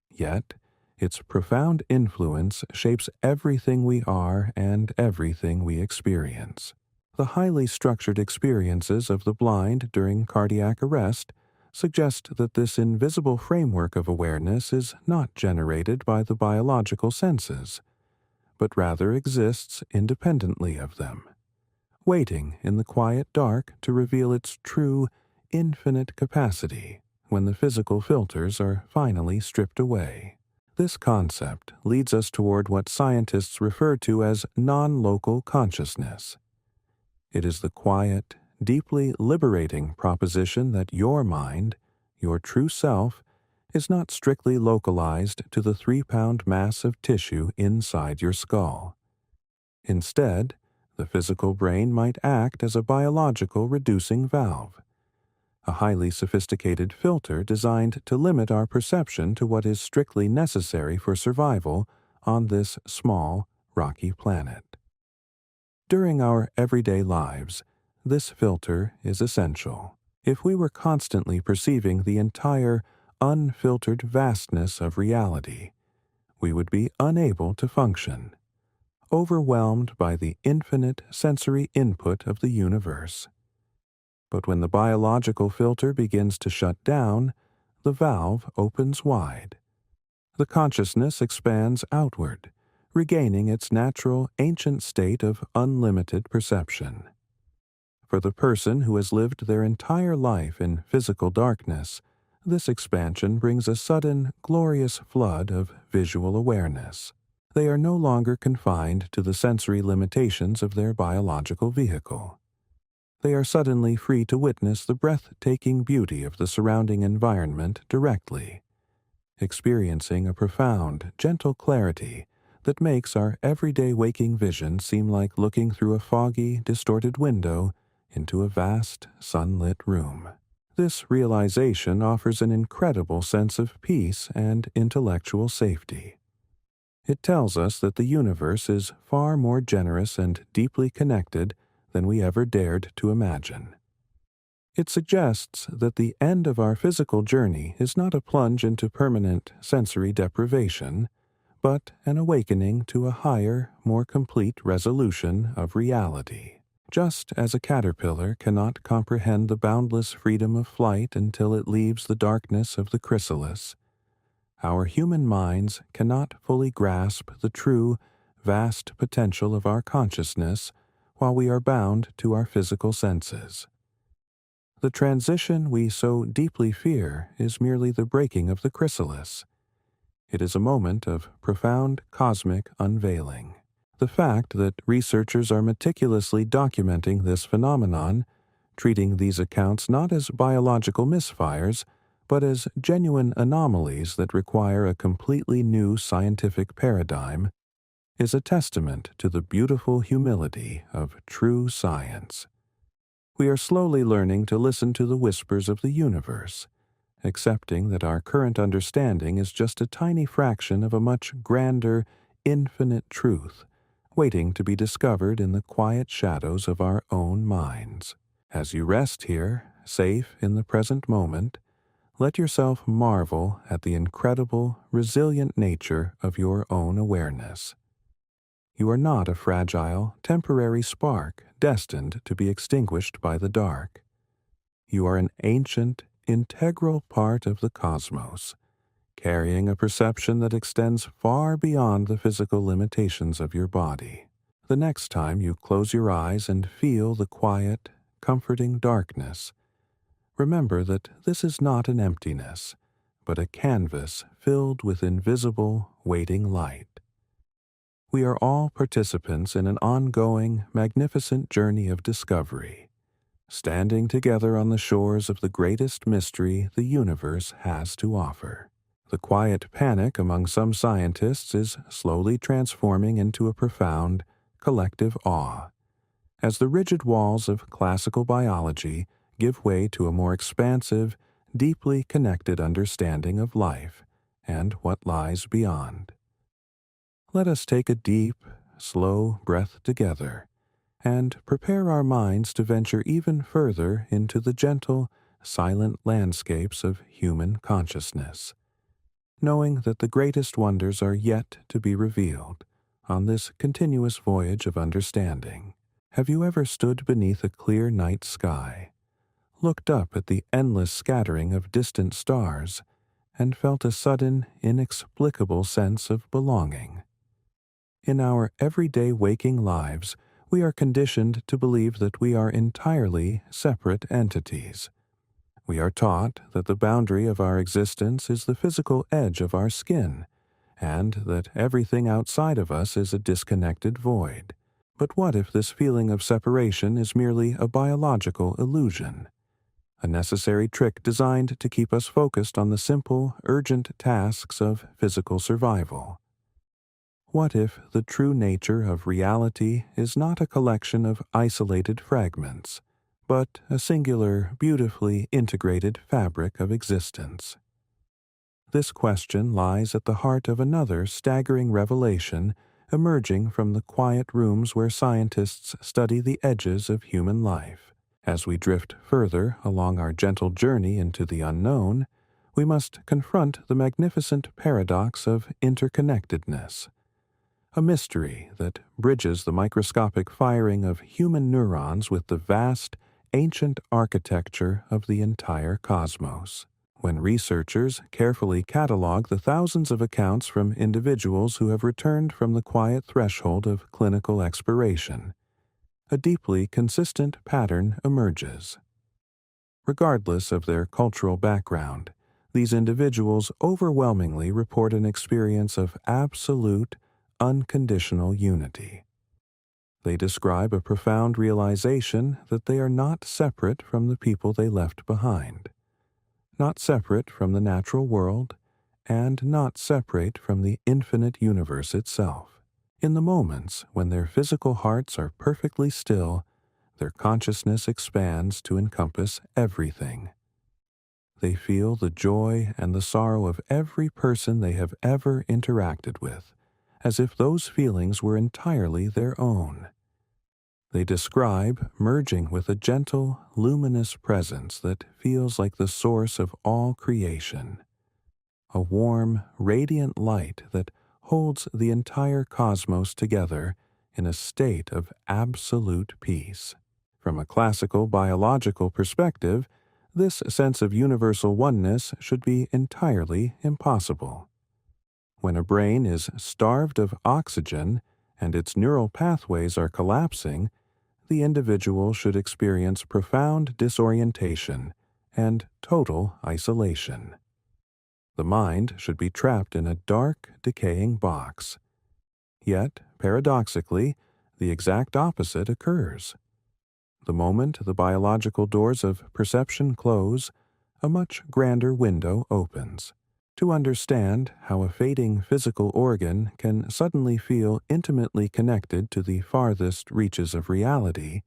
Yet, its profound influence shapes everything we are and everything we experience. The highly structured experiences of the blind during cardiac arrest suggest that this invisible framework of awareness is not generated by the biological senses, but rather exists independently of them, waiting in the quiet dark to reveal its true, infinite capacity when the physical filters are finally stripped away. This concept leads us toward what scientists refer to as non-local consciousness. It is the quiet, deeply liberating proposition that your mind, your true self, is not strictly localized to the 3-pound mass of tissue inside your skull. Instead, The physical brain might act as a biological reducing valve, a highly sophisticated filter designed to limit our perception to what is strictly necessary for survival on this small, rocky planet. During our everyday lives, this filter is essential. If we were constantly perceiving the entire, unfiltered vastness of reality, we would be unable to function, overwhelmed by the infinite sensory input of the universe. But when the biological filter begins to shut down, the valve opens wide. The consciousness expands outward, regaining its natural ancient state of unlimited perception. For the person who has lived their entire life in physical darkness, this expansion brings a sudden, glorious flood of visual awareness. They are no longer confined to the sensory limitations of their biological vehicle. They are suddenly free to witness the breathtaking beauty of the surrounding environment directly, experiencing a profound, gentle clarity that makes our everyday waking vision seem like looking through a foggy, distorted window into a vast, sunlit room. This realization offers an incredible sense of peace and intellectual safety. It tells us that the universe is far more generous and deeply connected than we ever dared to imagine. It suggests that the end of our physical journey is not a plunge into permanent sensory deprivation, but an awakening to a higher, more complete resolution of reality. Just as a caterpillar cannot comprehend the boundless freedom of flight until it leaves the darkness of the chrysalis, our human minds cannot fully grasp the true, vast potential of our consciousness while we are bound to our physical senses. The transition we so deeply fear is merely the breaking of the chrysalis. It is a moment of profound cosmic unveiling. The fact that researchers are meticulously documenting this phenomenon, treating these accounts not as biological misfires, but as genuine anomalies that require a completely new scientific paradigm, is a testament to the beautiful humility of true science. We are slowly learning to listen to the whispers of the universe, accepting that our current understanding is just a tiny fraction of a much grander, infinite truth, waiting to be discovered in the quiet shadows of our own minds. As you rest here, safe in the present moment, let yourself marvel at the incredible, resilient nature of your own awareness. You are not a fragile, temporary spark destined to be extinguished by the dark. You are an ancient, integral part of the cosmos, carrying a perception that extends far beyond the physical limitations of your body. The next time you close your eyes and feel the quiet, comforting darkness, remember that this is not an emptiness, but a canvas filled with invisible, waiting light. We are all participants in an ongoing, magnificent journey of discovery, standing together on the shores of the greatest mystery the universe has to offer. The quiet panic among some scientists is slowly transforming into a profound, collective awe, as the rigid walls of classical biology give way to a more expansive, deeply connected understanding of life and what lies beyond. Let us take a deep, slow breath together and prepare our minds to venture even further into the gentle, silent landscapes of human consciousness, knowing that the greatest wonders are yet to be revealed on this continuous voyage of understanding. Have you ever stood beneath a clear night sky, looked up at the endless scattering of distant stars, and felt a sudden, inexplicable sense of belonging? In our everyday waking lives, we are conditioned to believe that we are entirely separate entities. We are taught that the boundary of our existence is the physical edge of our skin, and that everything outside of us is a disconnected void. But what if this feeling of separation is merely a biological illusion, a necessary trick designed to keep us focused on the simple, urgent tasks of physical survival? What if the true nature of reality is not a collection of isolated fragments, but a singular, beautifully integrated fabric of existence? This question lies at the heart of another staggering revelation emerging from the quiet rooms where scientists study the edges of human life. As we drift further along our gentle journey into the unknown, we must confront the magnificent paradox of interconnectedness, a mystery that bridges the microscopic firing of human neurons with the vast, ancient architecture of the entire cosmos. When researchers carefully catalog the thousands of accounts from individuals who have returned from the quiet threshold of clinical expiration, a deeply consistent pattern emerges. Regardless of their cultural background, these individuals overwhelmingly report an experience of absolute, unconditional unity. They describe a profound realization that they are not separate from the people they left behind, not separate from the natural world, and not separate from the infinite universe itself. In the moments when their physical hearts are perfectly still, their consciousness expands to encompass everything. They feel the joy and the sorrow of every person they have ever interacted with, as if those feelings were entirely their own. They describe merging with a gentle, luminous presence that feels like the source of all creation, a warm, radiant light that holds the entire cosmos together in a state of absolute peace. From a classical biological perspective, this sense of universal oneness should be entirely impossible. When a brain is starved of oxygen and its neural pathways are collapsing, the individual should experience profound disorientation and total isolation. The mind should be trapped in a dark, decaying box. Yet, paradoxically, the exact opposite occurs. The moment the biological doors of perception close, a much grander window opens. To understand how a fading physical organ can suddenly feel intimately connected to the farthest reaches of reality,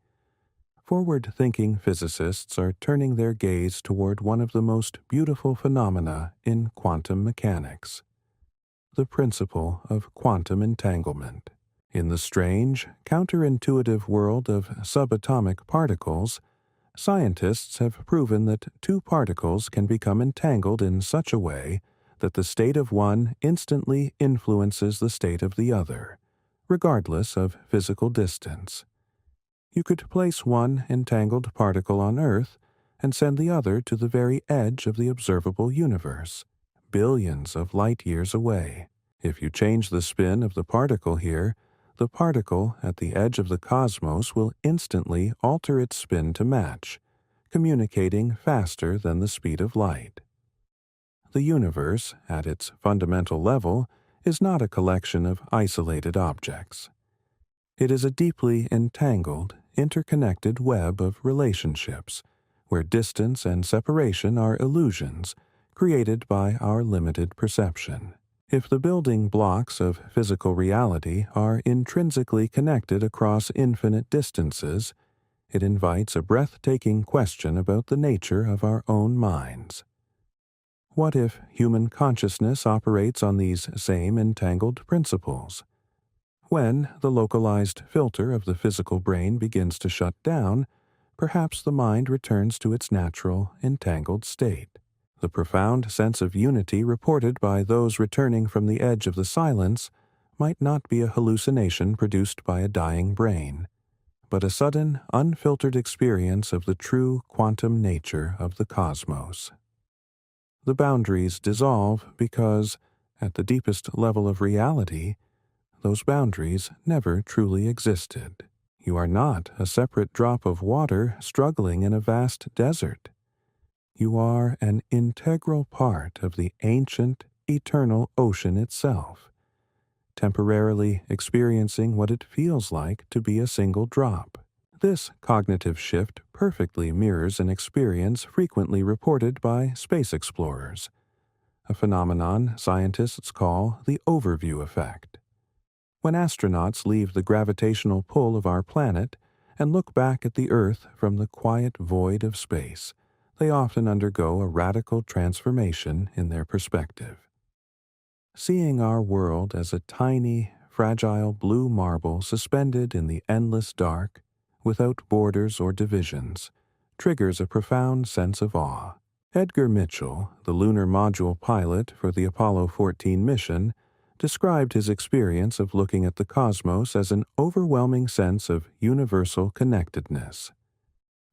forward-thinking physicists are turning their gaze toward one of the most beautiful phenomena in quantum mechanics, the principle of quantum entanglement. In the strange, counterintuitive world of subatomic particles, scientists have proven that two particles can become entangled in such a way that the state of one instantly influences the state of the other, regardless of physical distance. You could place one entangled particle on Earth and send the other to the very edge of the observable universe, billions of light years away. If you change the spin of the particle here, the particle at the edge of the cosmos will instantly alter its spin to match, communicating faster than the speed of light. The universe, at its fundamental level, is not a collection of isolated objects. It is a deeply entangled, interconnected web of relationships, where distance and separation are illusions created by our limited perception. If the building blocks of physical reality are intrinsically connected across infinite distances, it invites a breathtaking question about the nature of our own minds. What if human consciousness operates on these same entangled principles? When the localized filter of the physical brain begins to shut down, perhaps the mind returns to its natural, entangled state. The profound sense of unity reported by those returning from the edge of the silence might not be a hallucination produced by a dying brain, but a sudden, unfiltered experience of the true quantum nature of the cosmos. The boundaries dissolve because, at the deepest level of reality, those boundaries never truly existed. You are not a separate drop of water struggling in a vast desert. You are an integral part of the ancient, eternal ocean itself, temporarily experiencing what it feels like to be a single drop. This cognitive shift perfectly mirrors an experience frequently reported by space explorers, a phenomenon scientists call the overview effect. When astronauts leave the gravitational pull of our planet and look back at the Earth from the quiet void of space, they often undergo a radical transformation in their perspective. Seeing our world as a tiny, fragile blue marble suspended in the endless dark, without borders or divisions, triggers a profound sense of awe. Edgar Mitchell, the lunar module pilot for the Apollo 14 mission, described his experience of looking at the cosmos as an overwhelming sense of universal connectedness,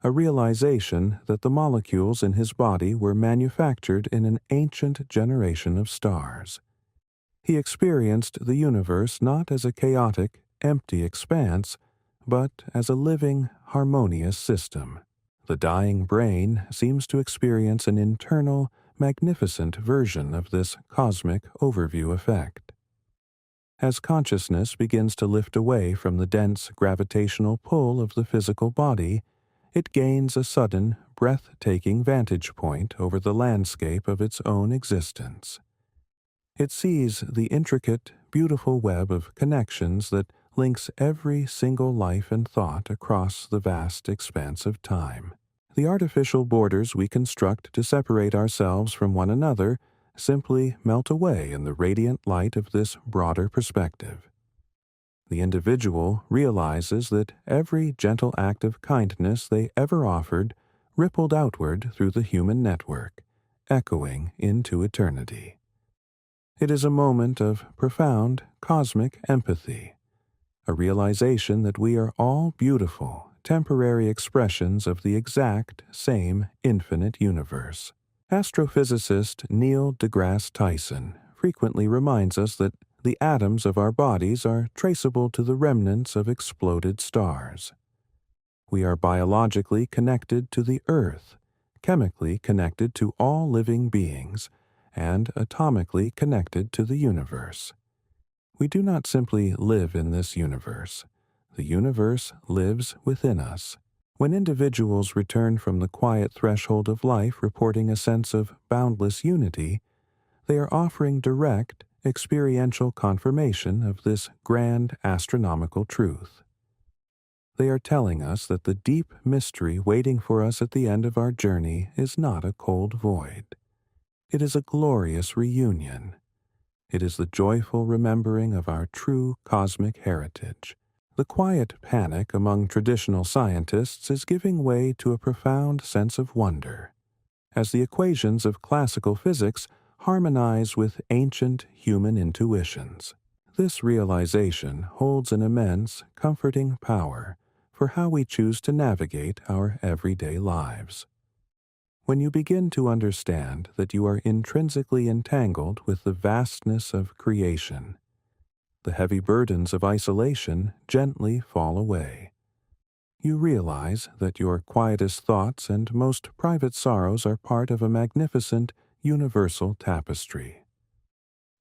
a realization that the molecules in his body were manufactured in an ancient generation of stars. He experienced the universe not as a chaotic, empty expanse, but as a living, harmonious system. The dying brain seems to experience an internal, magnificent version of this cosmic overview effect. As consciousness begins to lift away from the dense gravitational pull of the physical body, it gains a sudden, breathtaking vantage point over the landscape of its own existence. It sees the intricate, beautiful web of connections that links every single life and thought across the vast expanse of time. The artificial borders we construct to separate ourselves from one another simply melt away in the radiant light of this broader perspective. The individual realizes that every gentle act of kindness they ever offered rippled outward through the human network, echoing into eternity. It is a moment of profound cosmic empathy, a realization that we are all beautiful, temporary expressions of the exact same infinite universe. Astrophysicist Neil deGrasse Tyson frequently reminds us that the atoms of our bodies are traceable to the remnants of exploded stars. We are biologically connected to the Earth, chemically connected to all living beings, and atomically connected to the universe. We do not simply live in this universe. The universe lives within us. When individuals return from the quiet threshold of life reporting a sense of boundless unity, they are offering direct, experiential confirmation of this grand astronomical truth. They are telling us that the deep mystery waiting for us at the end of our journey is not a cold void. It is a glorious reunion. It is the joyful remembering of our true cosmic heritage. The quiet panic among traditional scientists is giving way to a profound sense of wonder, as the equations of classical physics harmonize with ancient human intuitions. This realization holds an immense, comforting power for how we choose to navigate our everyday lives. When you begin to understand that you are intrinsically entangled with the vastness of creation, the heavy burdens of isolation gently fall away. You realize that your quietest thoughts and most private sorrows are part of a magnificent, universal tapestry.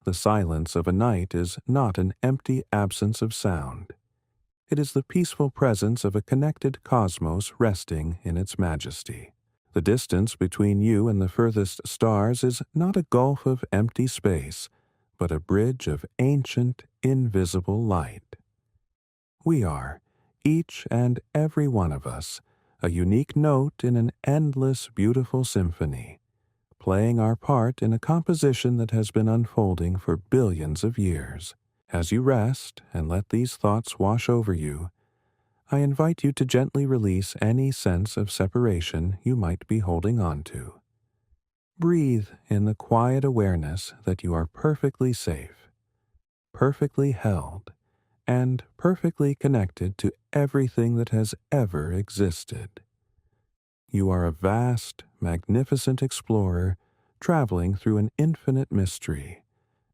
The silence of a night is not an empty absence of sound. It is the peaceful presence of a connected cosmos resting in its majesty. The distance between you and the furthest stars is not a gulf of empty space, but a bridge of ancient, invisible light. We are, each and every one of us, a unique note in an endless, beautiful symphony, playing our part in a composition that has been unfolding for billions of years. As you rest and let these thoughts wash over you, I invite you to gently release any sense of separation you might be holding on to. Breathe in the quiet awareness that you are perfectly safe, perfectly held, and perfectly connected to everything that has ever existed. You are a vast, magnificent explorer traveling through an infinite mystery,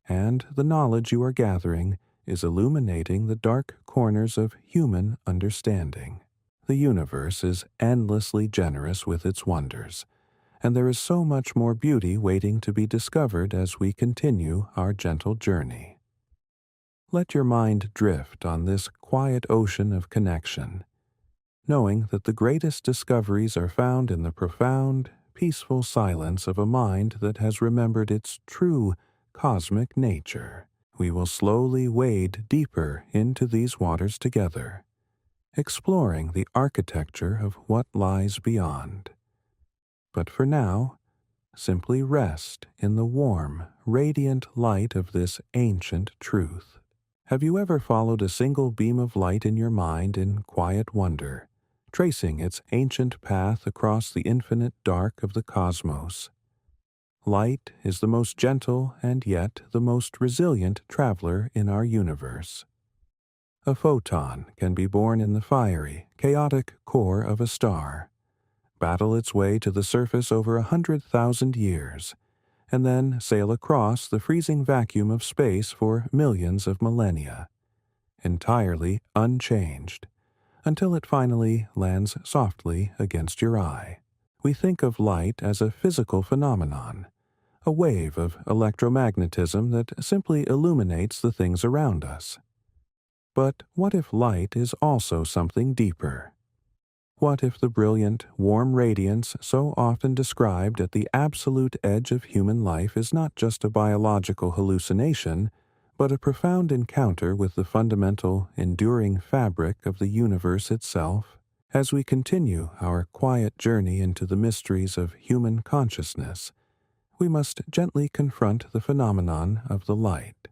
and the knowledge you are gathering is illuminating the dark corners of human understanding. The universe is endlessly generous with its wonders, and there is so much more beauty waiting to be discovered as we continue our gentle journey. Let your mind drift on this quiet ocean of connection, knowing that the greatest discoveries are found in the profound, peaceful silence of a mind that has remembered its true cosmic nature. we will slowly wade deeper into these waters together, exploring the architecture of what lies beyond. But for now, simply rest in the warm, radiant light of this ancient truth. Have you ever followed a single beam of light in your mind in quiet wonder, tracing its ancient path across the infinite dark of the cosmos? Light is the most gentle and yet the most resilient traveler in our universe. A photon can be born in the fiery, chaotic core of a star, battle its way to the surface over 100,000 years, and then sail across the freezing vacuum of space for millions of millennia, entirely unchanged, until it finally lands softly against your eye. We think of light as a physical phenomenon, a wave of electromagnetism that simply illuminates the things around us. But what if light is also something deeper? What if the brilliant, warm radiance so often described at the absolute edge of human life is not just a biological hallucination, but a profound encounter with the fundamental, enduring fabric of the universe itself? As we continue our quiet journey into the mysteries of human consciousness, we must gently confront the phenomenon of the light,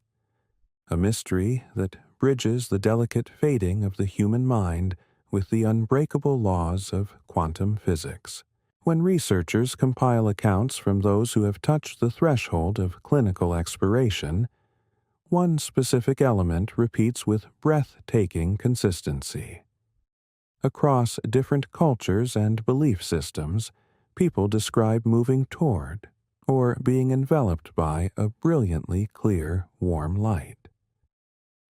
a mystery that bridges the delicate fading of the human mind with the unbreakable laws of quantum physics. When researchers compile accounts from those who have touched the threshold of clinical exploration, one specific element repeats with breathtaking consistency. Across different cultures and belief systems, people describe moving toward, or being enveloped by, a brilliantly clear, warm light.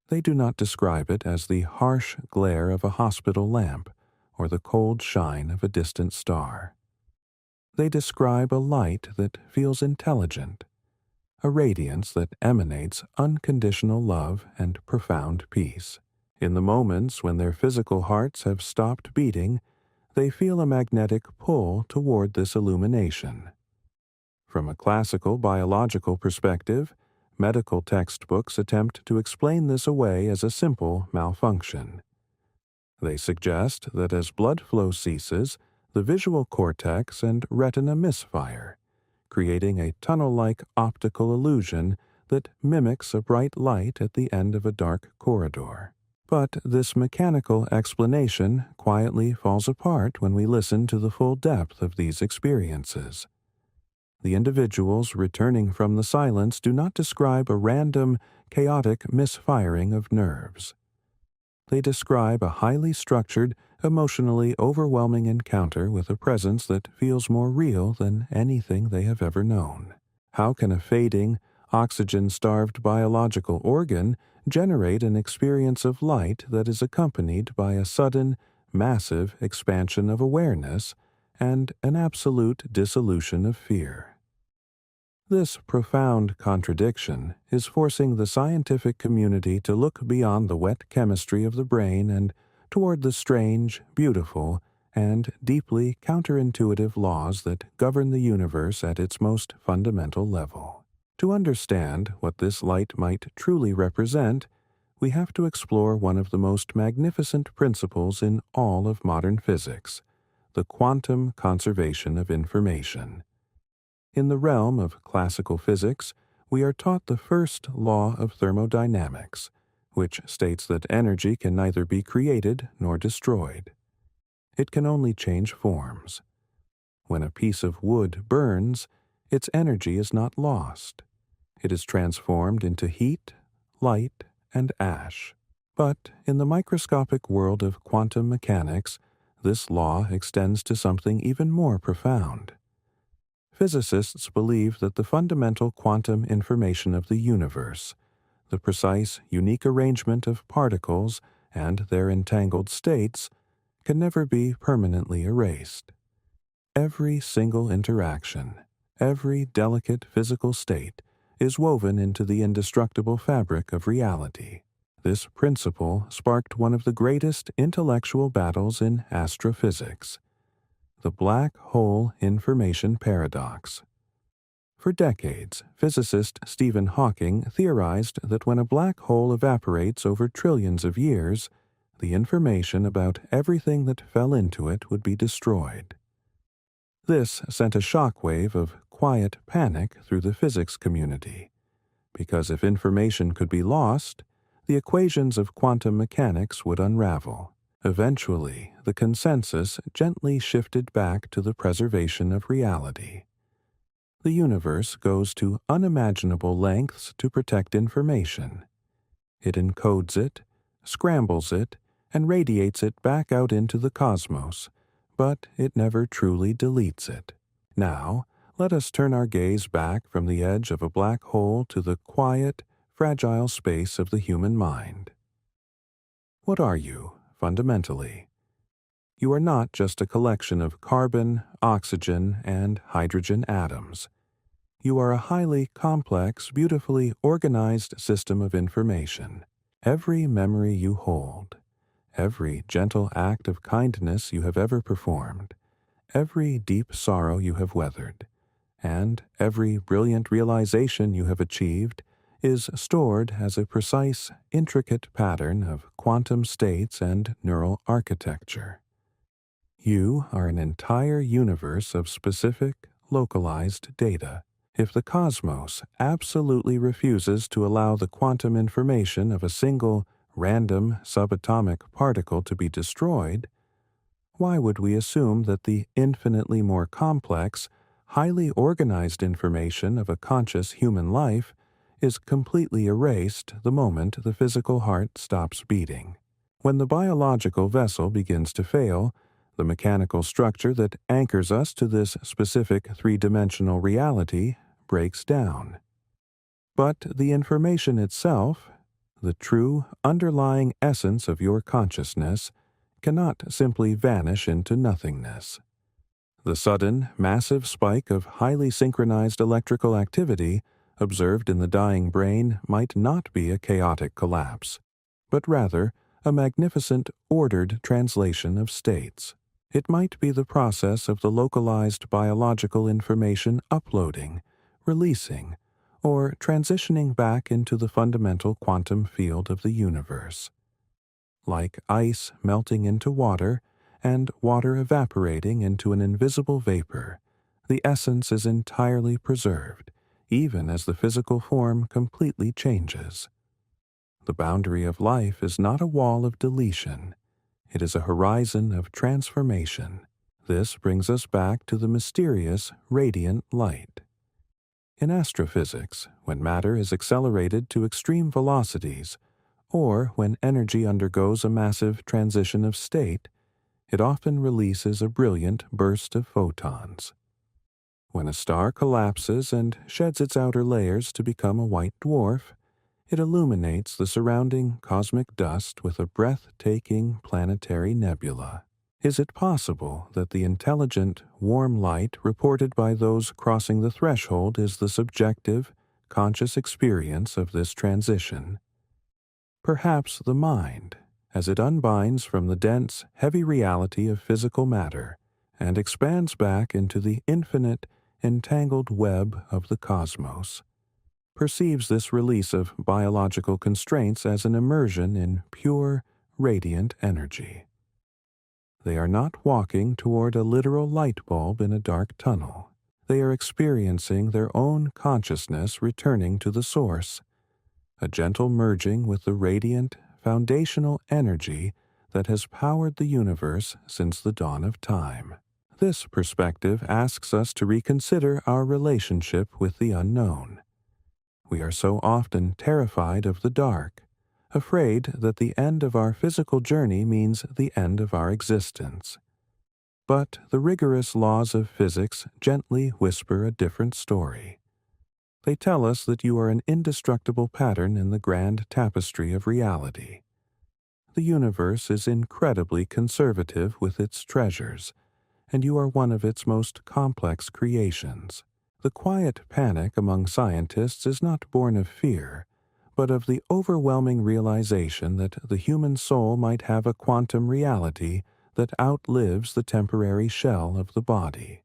They do not describe it as the harsh glare of a hospital lamp or the cold shine of a distant star. They describe a light that feels intelligent, a radiance that emanates unconditional love and profound peace. In the moments when their physical hearts have stopped beating, they feel a magnetic pull toward this illumination. From a classical biological perspective, medical textbooks attempt to explain this away as a simple malfunction. They suggest that as blood flow ceases, the visual cortex and retina misfire, creating a tunnel-like optical illusion that mimics a bright light at the end of a dark corridor. But this mechanical explanation quietly falls apart when we listen to the full depth of these experiences. The individuals returning from the silence do not describe a random, chaotic misfiring of nerves. They describe a highly structured, emotionally overwhelming encounter with a presence that feels more real than anything they have ever known. How can a fading, oxygen-starved biological organ generate an experience of light that is accompanied by a sudden, massive expansion of awareness and an absolute dissolution of fear? This profound contradiction is forcing the scientific community to look beyond the wet chemistry of the brain and toward the strange, beautiful, and deeply counterintuitive laws that govern the universe at its most fundamental level. To understand what this light might truly represent, we have to explore one of the most magnificent principles in all of modern physics, the quantum conservation of information. In the realm of classical physics, we are taught the first law of thermodynamics, which states that energy can neither be created nor destroyed. It can only change forms. When a piece of wood burns, its energy is not lost. It is transformed into heat, light, and ash. But in the microscopic world of quantum mechanics, this law extends to something even more profound. Physicists believe that the fundamental quantum information of the universe, the precise, unique arrangement of particles and their entangled states, can never be permanently erased. Every single interaction, every delicate physical state, is woven into the indestructible fabric of reality. This principle sparked one of the greatest intellectual battles in astrophysics, the black hole information paradox. For decades, physicist Stephen Hawking theorized that when a black hole evaporates over trillions of years, the information about everything that fell into it would be destroyed. This sent a shockwave of quiet panic through the physics community, because if information could be lost, the equations of quantum mechanics would unravel. Eventually, the consensus gently shifted back to the preservation of reality. The universe goes to unimaginable lengths to protect information. It encodes it, scrambles it, and radiates it back out into the cosmos, but it never truly deletes it. Now, let us turn our gaze back from the edge of a black hole to the quiet, fragile space of the human mind. What are you, fundamentally? You are not just a collection of carbon, oxygen, and hydrogen atoms. You are a highly complex, beautifully organized system of information. Every memory you hold, every gentle act of kindness you have ever performed, every deep sorrow you have weathered, and every brilliant realization you have achieved is stored as a precise, intricate pattern of quantum states and neural architecture. You are an entire universe of specific, localized data. If the cosmos absolutely refuses to allow the quantum information of a single, random subatomic particle to be destroyed, why would we assume that the infinitely more complex, highly organized information of a conscious human life is completely erased the moment the physical heart stops beating? When the biological vessel begins to fail, the mechanical structure that anchors us to this specific three-dimensional reality breaks down. But the information itself, the true underlying essence of your consciousness, cannot simply vanish into nothingness. The sudden, massive spike of highly synchronized electrical activity observed in the dying brain might not be a chaotic collapse, but rather a magnificent, ordered translation of states. It might be the process of the localized biological information uploading, releasing, or transitioning back into the fundamental quantum field of the universe. Like ice melting into water and water evaporating into an invisible vapor, the essence is entirely preserved, even as the physical form completely changes. The boundary of life is not a wall of deletion. It is a horizon of transformation. This brings us back to the mysterious, radiant light. In astrophysics, when matter is accelerated to extreme velocities, or when energy undergoes a massive transition of state, it often releases a brilliant burst of photons. When a star collapses and sheds its outer layers to become a white dwarf, it illuminates the surrounding cosmic dust with a breathtaking planetary nebula. Is it possible that the intelligent, warm light reported by those crossing the threshold is the subjective, conscious experience of this transition? Perhaps the mind, as it unbinds from the dense, heavy reality of physical matter and expands back into the infinite, entangled web of the cosmos, perceives this release of biological constraints as an immersion in pure, radiant energy. They are not walking toward a literal light bulb in a dark tunnel. They are experiencing their own consciousness returning to the source, a gentle merging with the radiant, foundational energy that has powered the universe since the dawn of time. This perspective asks us to reconsider our relationship with the unknown. We are so often terrified of the dark, afraid that the end of our physical journey means the end of our existence. But the rigorous laws of physics gently whisper a different story. They tell us that you are an indestructible pattern in the grand tapestry of reality. The universe is incredibly conservative with its treasures, and you are one of its most complex creations. The quiet panic among scientists is not born of fear, but of the overwhelming realization that the human soul might have a quantum reality that outlives the temporary shell of the body.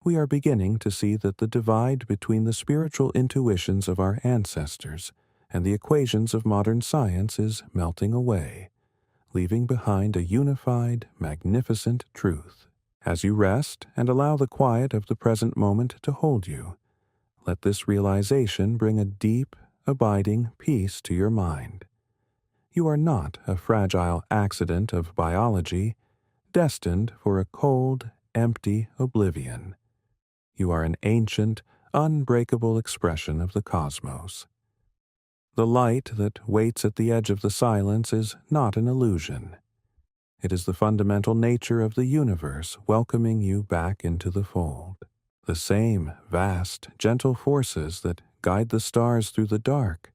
We are beginning to see that the divide between the spiritual intuitions of our ancestors and the equations of modern science is melting away, leaving behind a unified, magnificent truth. As you rest and allow the quiet of the present moment to hold you, let this realization bring a deep, abiding peace to your mind. You are not a fragile accident of biology, destined for a cold, empty oblivion. You are an ancient, unbreakable expression of the cosmos. The light that waits at the edge of the silence is not an illusion. It is the fundamental nature of the universe welcoming you back into the fold. The same vast, gentle forces that guide the stars through the dark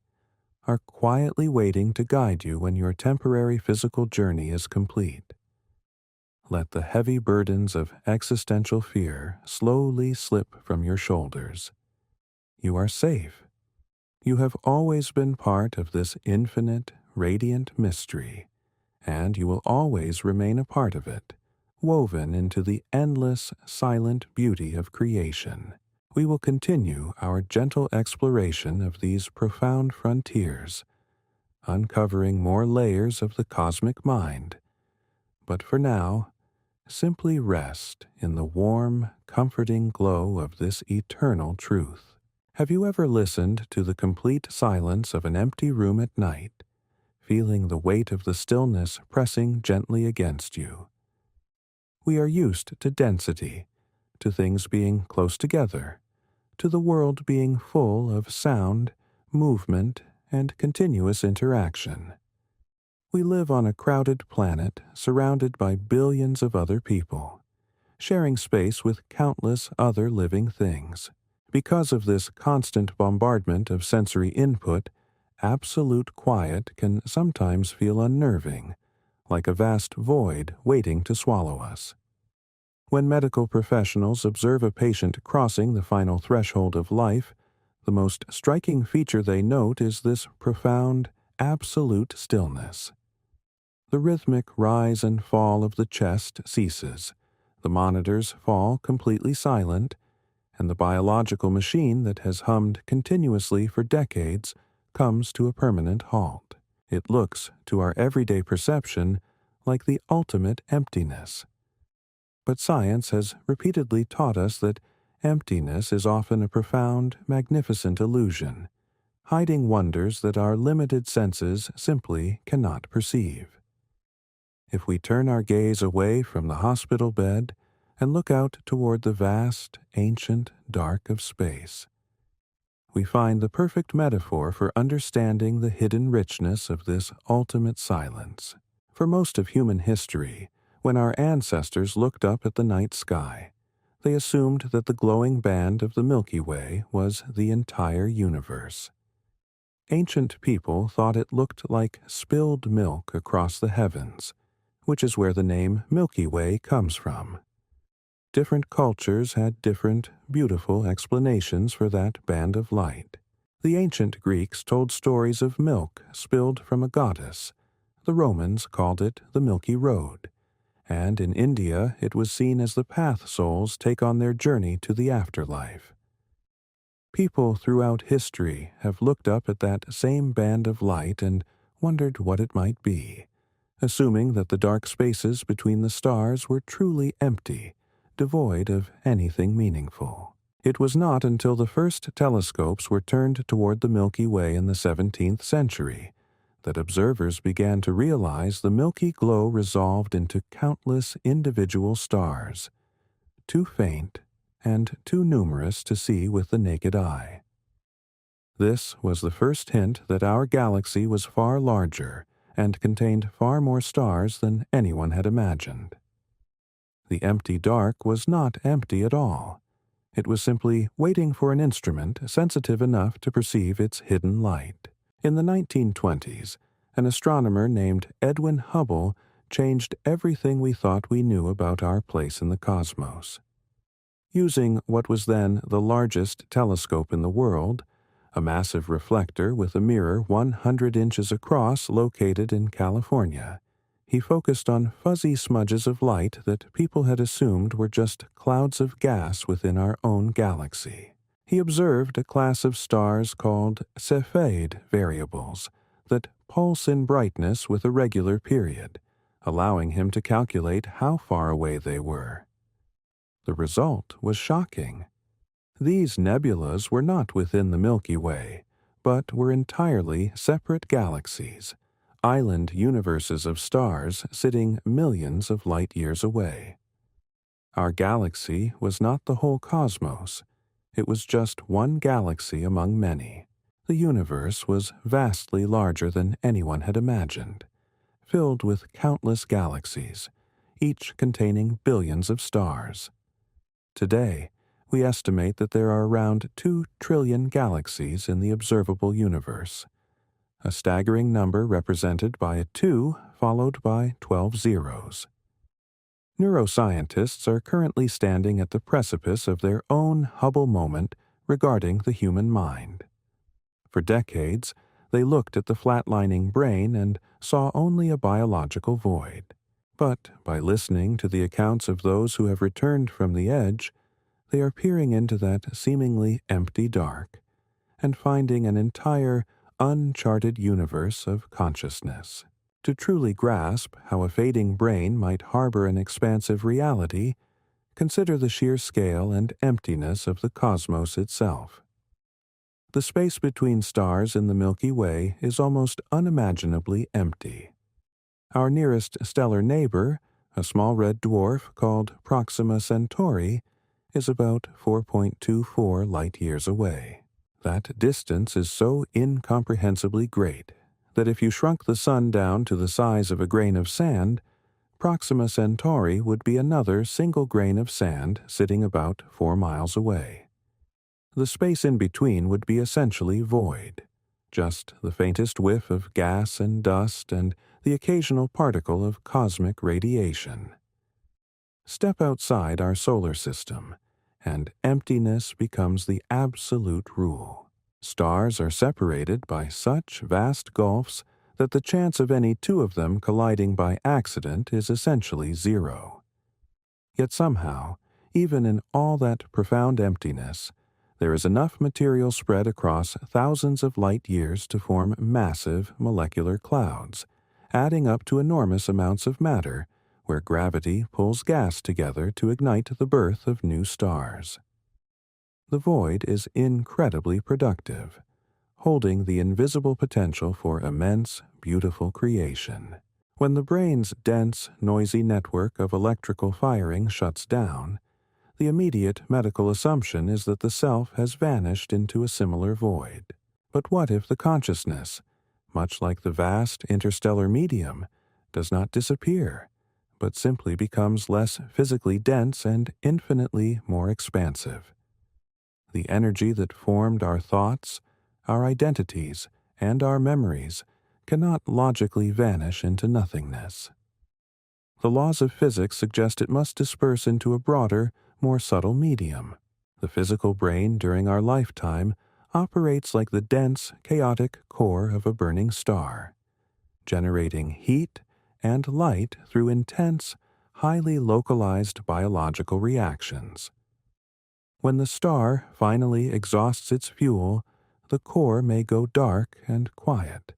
are quietly waiting to guide you when your temporary physical journey is complete. Let the heavy burdens of existential fear slowly slip from your shoulders. You are safe. You have always been part of this infinite, radiant mystery, and you will always remain a part of it, woven into the endless, silent beauty of creation. We will continue our gentle exploration of these profound frontiers, uncovering more layers of the cosmic mind. But for now, simply rest in the warm, comforting glow of this eternal truth. Have you ever listened to the complete silence of an empty room at night, feeling the weight of the stillness pressing gently against you? We are used to density, to things being close together, to the world being full of sound, movement, and continuous interaction. We live on a crowded planet surrounded by billions of other people, sharing space with countless other living things. Because of this constant bombardment of sensory input, absolute quiet can sometimes feel unnerving, like a vast void waiting to swallow us. When medical professionals observe a patient crossing the final threshold of life, the most striking feature they note is this profound, absolute stillness. The rhythmic rise and fall of the chest ceases, the monitors fall completely silent, and the biological machine that has hummed continuously for decades comes to a permanent halt. It looks, to our everyday perception, like the ultimate emptiness. But science has repeatedly taught us that emptiness is often a profound, magnificent illusion, hiding wonders that our limited senses simply cannot perceive. If we turn our gaze away from the hospital bed and look out toward the vast, ancient dark of space, we find the perfect metaphor for understanding the hidden richness of this ultimate silence. For most of human history, when our ancestors looked up at the night sky, they assumed that the glowing band of the Milky Way was the entire universe. Ancient people thought it looked like spilled milk across the heavens, which is where the name Milky Way comes from. Different cultures had different, beautiful explanations for that band of light. The ancient Greeks told stories of milk spilled from a goddess. The Romans called it the Milky Road, and in India it was seen as the path souls take on their journey to the afterlife. People throughout history have looked up at that same band of light and wondered what it might be, assuming that the dark spaces between the stars were truly empty, devoid of anything meaningful. It was not until the first telescopes were turned toward the Milky Way in the 17th century that observers began to realize the milky glow resolved into countless individual stars, too faint and too numerous to see with the naked eye. This was the first hint that our galaxy was far larger and contained far more stars than anyone had imagined. The empty dark was not empty at all. It was simply waiting for an instrument sensitive enough to perceive its hidden light. In the 1920s, an astronomer named Edwin Hubble changed everything we thought we knew about our place in the cosmos. Using what was then the largest telescope in the world, a massive reflector with a mirror 100 inches across located in California, He focused on fuzzy smudges of light that people had assumed were just clouds of gas within our own galaxy. He observed a class of stars called Cepheid variables that pulse in brightness with a regular period, allowing him to calculate how far away they were. The result was shocking. These nebulas were not within the Milky Way, but were entirely separate galaxies, island universes of stars sitting millions of light years away. Our galaxy was not the whole cosmos. It was just one galaxy among many. The universe was vastly larger than anyone had imagined, filled with countless galaxies, each containing billions of stars. Today, we estimate that there are around 2 trillion galaxies in the observable universe, a staggering number represented by a 2 followed by 12 zeros. Neuroscientists are currently standing at the precipice of their own Hubble moment regarding the human mind. For decades, they looked at the flatlining brain and saw only a biological void. But by listening to the accounts of those who have returned from the edge, they are peering into that seemingly empty dark and finding an entire, uncharted universe of consciousness. To truly grasp how a fading brain might harbor an expansive reality, consider the sheer scale and emptiness of the cosmos itself. The space between stars in the Milky Way is almost unimaginably empty. Our nearest stellar neighbor, a small red dwarf called Proxima Centauri, is about 4.24 light-years away. That distance is so incomprehensibly great that if you shrunk the Sun down to the size of a grain of sand, Proxima Centauri would be another single grain of sand sitting about 4 miles away. The space in between would be essentially void, just the faintest whiff of gas and dust and the occasional particle of cosmic radiation. Step outside our solar system, and emptiness becomes the absolute rule. Stars are separated by such vast gulfs that the chance of any 2 of them colliding by accident is essentially 0. Yet somehow, even in all that profound emptiness, there is enough material spread across thousands of light years to form massive molecular clouds, adding up to enormous amounts of matter, where gravity pulls gas together to ignite the birth of new stars. The void is incredibly productive, holding the invisible potential for immense, beautiful creation. When the brain's dense, noisy network of electrical firing shuts down, the immediate medical assumption is that the self has vanished into a similar void. But what if the consciousness, much like the vast interstellar medium, does not disappear, but simply becomes less physically dense and infinitely more expansive? The energy that formed our thoughts, our identities, and our memories cannot logically vanish into nothingness. The laws of physics suggest it must disperse into a broader, more subtle medium. The physical brain during our lifetime operates like the dense, chaotic core of a burning star, generating heat and light through intense, highly localized biological reactions. When the star finally exhausts its fuel, the core may go dark and quiet,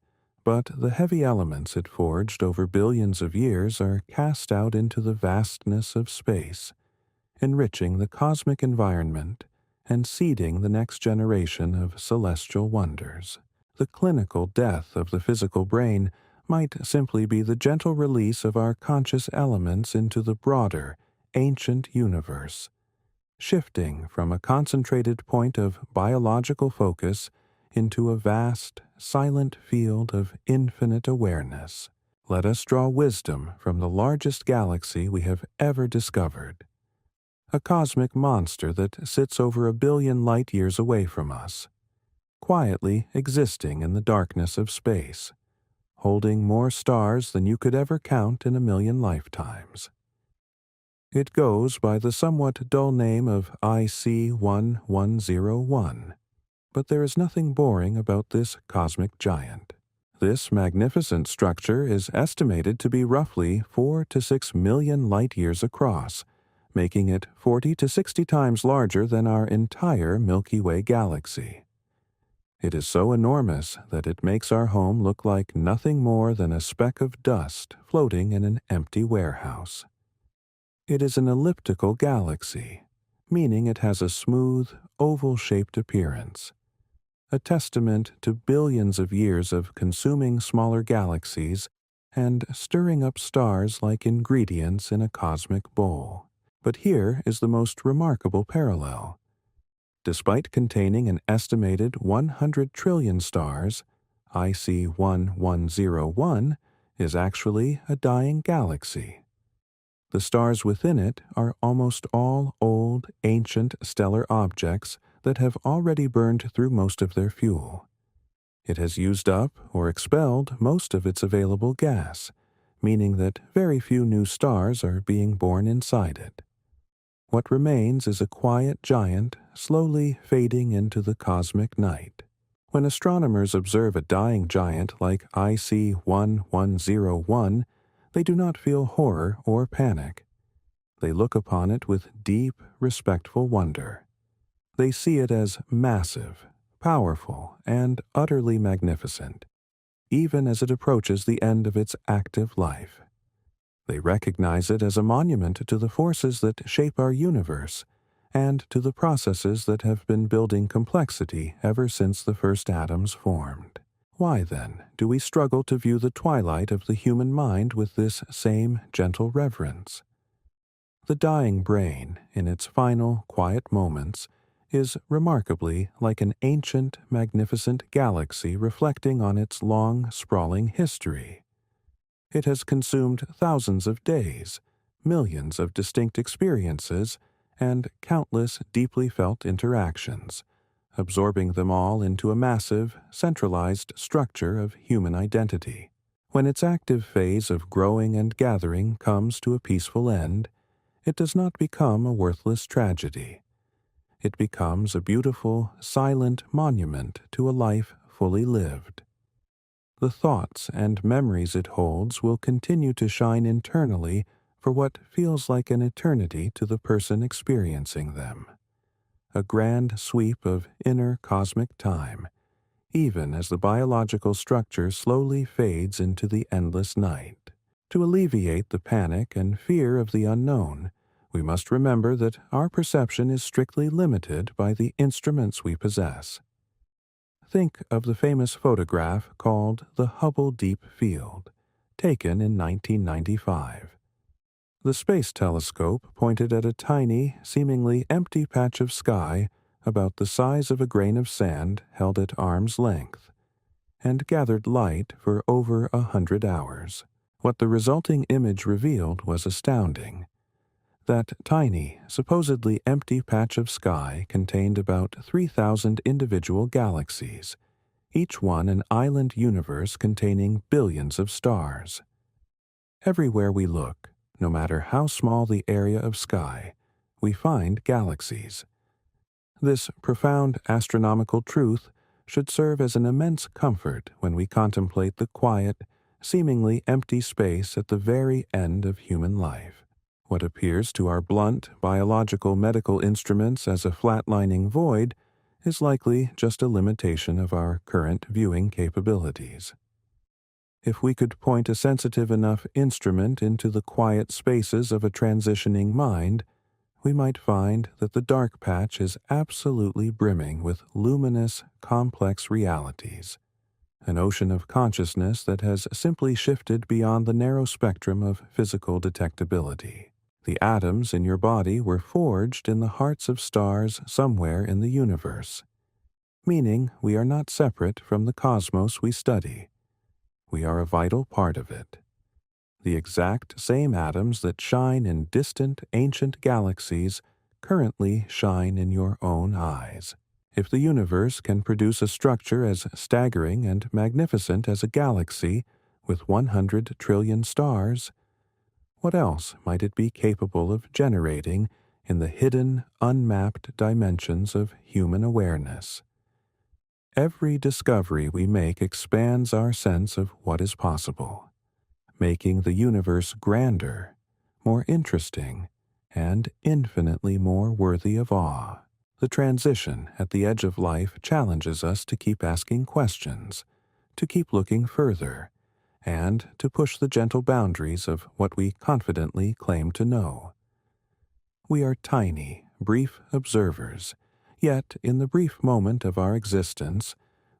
but the heavy elements it forged over billions of years are cast out into the vastness of space, enriching the cosmic environment and seeding the next generation of celestial wonders. The clinical death of the physical brain might simply be the gentle release of our conscious elements into the broader, ancient universe, shifting from a concentrated point of biological focus into a vast, silent field of infinite awareness. Let us draw wisdom from the largest galaxy we have ever discovered, a cosmic monster that sits over 1 billion light-years away from us, quietly existing in the darkness of space, holding more stars than you could ever count in 1,000,000 lifetimes. It goes by the somewhat dull name of IC1101, but there is nothing boring about this cosmic giant. This magnificent structure is estimated to be roughly 4 to 6 million light-years across, making it 40 to 60 times larger than our entire Milky Way galaxy. It is so enormous that it makes our home look like nothing more than a speck of dust floating in an empty warehouse. It is an elliptical galaxy, meaning it has a smooth, oval-shaped appearance, a testament to billions of years of consuming smaller galaxies and stirring up stars like ingredients in a cosmic bowl. But here is the most remarkable parallel. Despite containing an estimated 100 trillion stars, IC 1101 is actually a dying galaxy. The stars within it are almost all old, ancient stellar objects that have already burned through most of their fuel. It has used up or expelled most of its available gas, meaning that very few new stars are being born inside it. What remains is a quiet giant slowly fading into the cosmic night. When astronomers observe a dying giant like IC 1101, they do not feel horror or panic. They look upon it with deep, respectful wonder. They see it as massive, powerful, and utterly magnificent, even as it approaches the end of its active life. They recognize it as a monument to the forces that shape our universe and to the processes that have been building complexity ever since the first atoms formed. Why, then, do we struggle to view the twilight of the human mind with this same gentle reverence? The dying brain, in its final, quiet moments, is remarkably like an ancient, magnificent galaxy reflecting on its long, sprawling history. It has consumed thousands of days, millions of distinct experiences, and countless deeply felt interactions, absorbing them all into a massive, centralized structure of human identity. When its active phase of growing and gathering comes to a peaceful end, it does not become a worthless tragedy. It becomes a beautiful, silent monument to a life fully lived. The thoughts and memories it holds will continue to shine internally for what feels like an eternity to the person experiencing them. A grand sweep of inner cosmic time, even as the biological structure slowly fades into the endless night. To alleviate the panic and fear of the unknown, we must remember that our perception is strictly limited by the instruments we possess. Think of the famous photograph called the Hubble Deep Field, taken in 1995. The space telescope pointed at a tiny, seemingly empty patch of sky about the size of a grain of sand held at arm's length, and gathered light for over 100 hours. What the resulting image revealed was astounding. That tiny, supposedly empty patch of sky contained about 3,000 individual galaxies, each one an island universe containing billions of stars. Everywhere we look, no matter how small the area of sky, we find galaxies. This profound astronomical truth should serve as an immense comfort when we contemplate the quiet, seemingly empty space at the very end of human life. What appears to our blunt, biological medical instruments as a flatlining void is likely just a limitation of our current viewing capabilities. If we could point a sensitive enough instrument into the quiet spaces of a transitioning mind, we might find that the dark patch is absolutely brimming with luminous, complex realities, an ocean of consciousness that has simply shifted beyond the narrow spectrum of physical detectability. The atoms in your body were forged in the hearts of stars somewhere in the universe, meaning we are not separate from the cosmos we study. We are a vital part of it. The exact same atoms that shine in distant, ancient galaxies currently shine in your own eyes. If the universe can produce a structure as staggering and magnificent as a galaxy with 100 trillion stars, what else might it be capable of generating in the hidden, unmapped dimensions of human awareness? Every discovery we make expands our sense of what is possible, making the universe grander, more interesting, and infinitely more worthy of awe. The transition at the edge of life challenges us to keep asking questions, to keep looking further, and to push the gentle boundaries of what we confidently claim to know. We are tiny, brief observers, yet in the brief moment of our existence,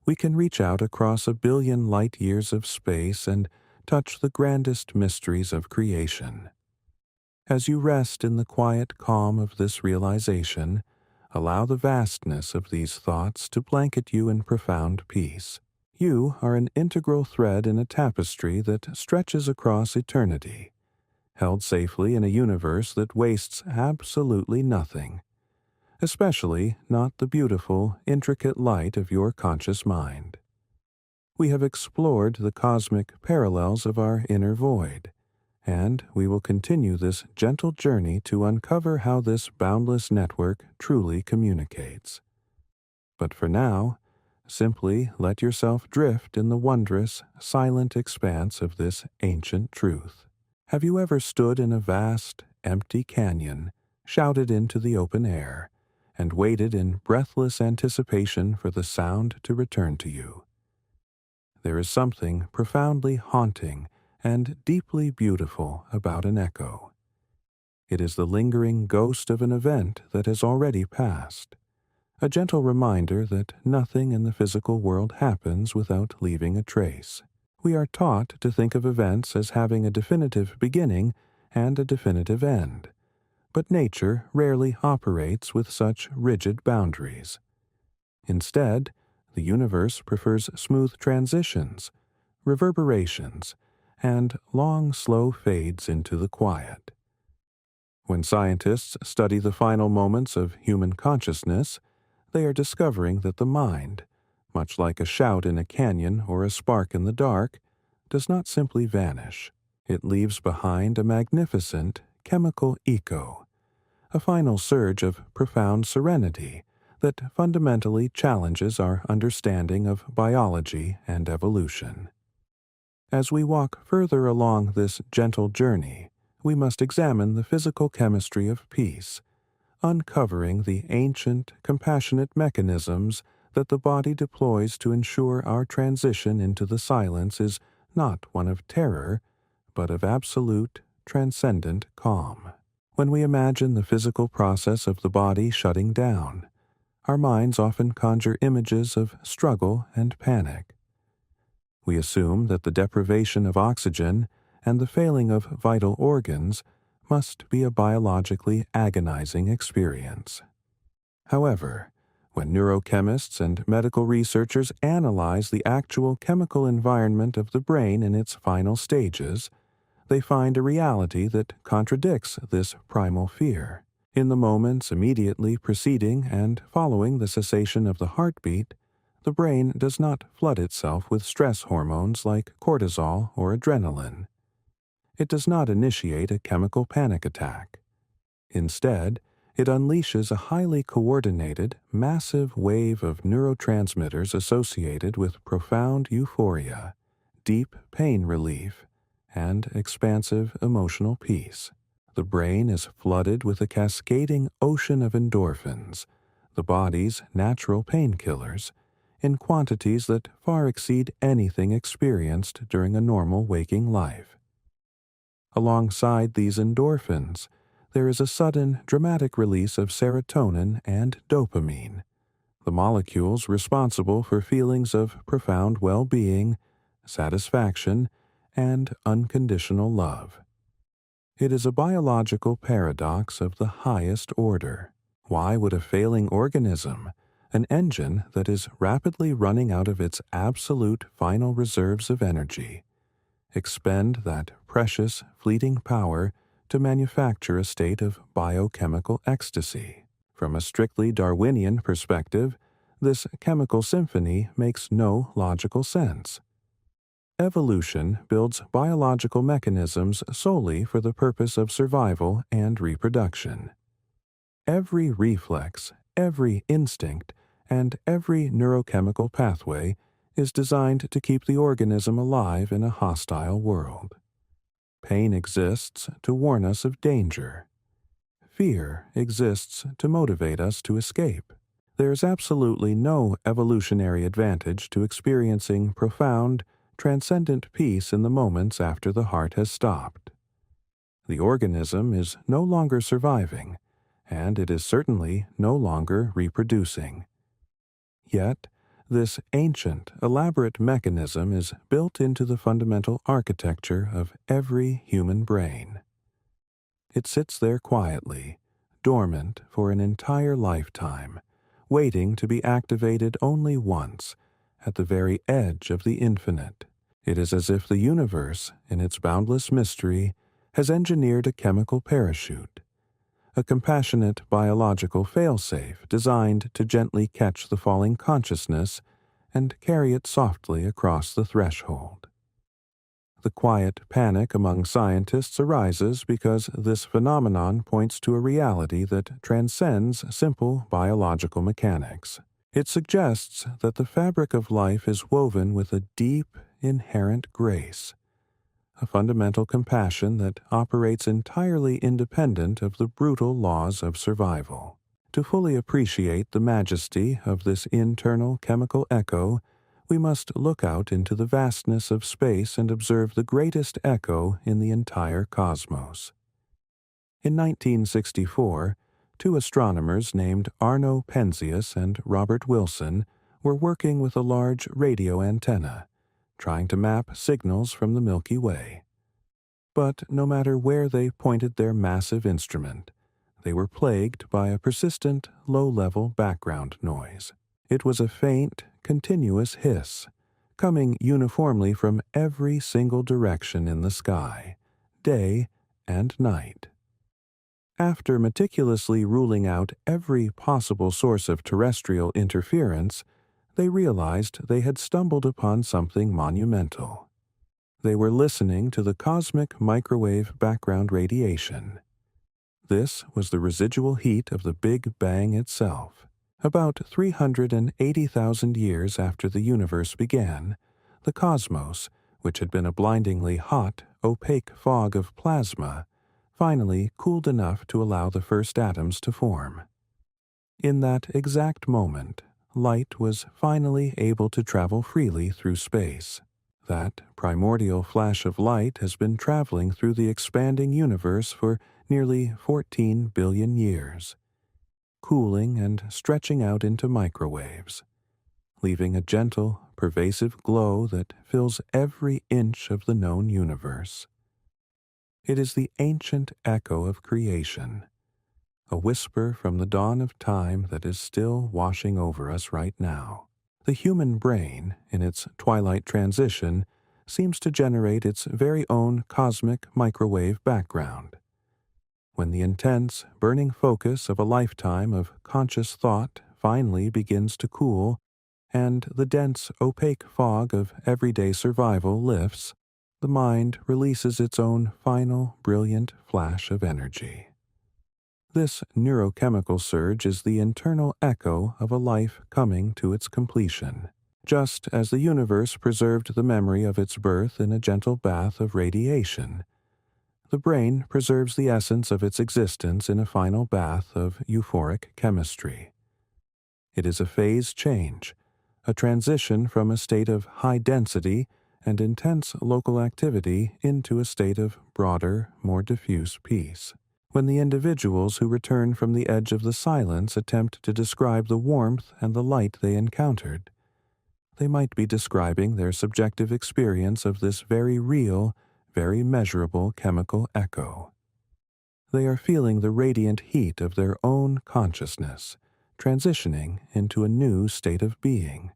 we can reach out across 1 billion light-years of space and touch the grandest mysteries of creation. As you rest in the quiet calm of this realization, allow the vastness of these thoughts to blanket you in profound peace. You are an integral thread in a tapestry that stretches across eternity, held safely in a universe that wastes absolutely nothing, especially not the beautiful, intricate light of your conscious mind. We have explored the cosmic parallels of our inner void, and we will continue this gentle journey to uncover how this boundless network truly communicates. But for now, simply let yourself drift in the wondrous, silent expanse of this ancient truth. Have you ever stood in a vast, empty canyon, shouted into the open air, and waited in breathless anticipation for the sound to return to you? There is something profoundly haunting and deeply beautiful about an echo. It is the lingering ghost of an event that has already passed, a gentle reminder that nothing in the physical world happens without leaving a trace. We are taught to think of events as having a definitive beginning and a definitive end, but nature rarely operates with such rigid boundaries. Instead, the universe prefers smooth transitions, reverberations, and long, slow fades into the quiet. When scientists study the final moments of human consciousness, they are discovering that the mind, much like a shout in a canyon or a spark in the dark, does not simply vanish. It leaves behind a magnificent chemical echo, a final surge of profound serenity that fundamentally challenges our understanding of biology and evolution. As we walk further along this gentle journey, we must examine the physical chemistry of peace, uncovering the ancient, compassionate mechanisms that the body deploys to ensure our transition into the silence is not one of terror, but of absolute, transcendent calm. When we imagine the physical process of the body shutting down, our minds often conjure images of struggle and panic. We assume that the deprivation of oxygen and the failing of vital organs must be a biologically agonizing experience. However, when neurochemists and medical researchers analyze the actual chemical environment of the brain in its final stages, they find a reality that contradicts this primal fear. In the moments immediately preceding and following the cessation of the heartbeat, the brain does not flood itself with stress hormones like cortisol or adrenaline. It does not initiate a chemical panic attack. Instead, it unleashes a highly coordinated, massive wave of neurotransmitters associated with profound euphoria, deep pain relief, and expansive emotional peace. The brain is flooded with a cascading ocean of endorphins, the body's natural painkillers, in quantities that far exceed anything experienced during a normal waking life. Alongside these endorphins, there is a sudden, dramatic release of serotonin and dopamine, the molecules responsible for feelings of profound well-being, satisfaction, and unconditional love. It is a biological paradox of the highest order. Why would a failing organism, an engine that is rapidly running out of its absolute final reserves of energy, expend that precious, fleeting power to manufacture a state of biochemical ecstasy? From a strictly Darwinian perspective, this chemical symphony makes no logical sense. Evolution builds biological mechanisms solely for the purpose of survival and reproduction. Every reflex, every instinct, and every neurochemical pathway is designed to keep the organism alive in a hostile world. Pain exists to warn us of danger. Fear exists to motivate us to escape. There is absolutely no evolutionary advantage to experiencing profound, transcendent peace in the moments after the heart has stopped. The organism is no longer surviving, and it is certainly no longer reproducing. Yet, this ancient, elaborate mechanism is built into the fundamental architecture of every human brain. It sits there quietly, dormant for an entire lifetime, waiting to be activated only once, at the very edge of the infinite. It is as if the universe, in its boundless mystery, has engineered a chemical parachute, a compassionate biological failsafe designed to gently catch the falling consciousness and carry it softly across the threshold. The quiet panic among scientists arises because this phenomenon points to a reality that transcends simple biological mechanics. It suggests that the fabric of life is woven with a deep, inherent grace, a fundamental compassion that operates entirely independent of the brutal laws of survival. To fully appreciate the majesty of this internal chemical echo, we must look out into the vastness of space and observe the greatest echo in the entire cosmos. In 1964, two astronomers named Arno Penzias and Robert Wilson were working with a large radio antenna, trying to map signals from the Milky Way. But no matter where they pointed their massive instrument, they were plagued by a persistent, low-level background noise. It was a faint, continuous hiss, coming uniformly from every single direction in the sky, day and night. After meticulously ruling out every possible source of terrestrial interference, they realized they had stumbled upon something monumental. They were listening to the cosmic microwave background radiation. This was the residual heat of the Big Bang itself. About 380,000 years after the universe began, the cosmos, which had been a blindingly hot, opaque fog of plasma, finally cooled enough to allow the first atoms to form. In that exact moment, light was finally able to travel freely through space. That primordial flash of light has been traveling through the expanding universe for nearly 14 billion years, cooling and stretching out into microwaves, leaving a gentle, pervasive glow that fills every inch of the known universe. It is the ancient echo of creation, a whisper from the dawn of time that is still washing over us right now. The human brain, in its twilight transition, seems to generate its very own cosmic microwave background. When the intense, burning focus of a lifetime of conscious thought finally begins to cool, and the dense, opaque fog of everyday survival lifts, the mind releases its own final, brilliant flash of energy. This neurochemical surge is the internal echo of a life coming to its completion, just as the universe preserved the memory of its birth in a gentle bath of radiation. The brain preserves the essence of its existence in a final bath of euphoric chemistry. It is a phase change, a transition from a state of high density and intense local activity into a state of broader, more diffuse peace. When the individuals who return from the edge of the silence attempt to describe the warmth and the light they encountered, they might be describing their subjective experience of this very real, very measurable chemical echo. They are feeling the radiant heat of their own consciousness, transitioning into a new state of being,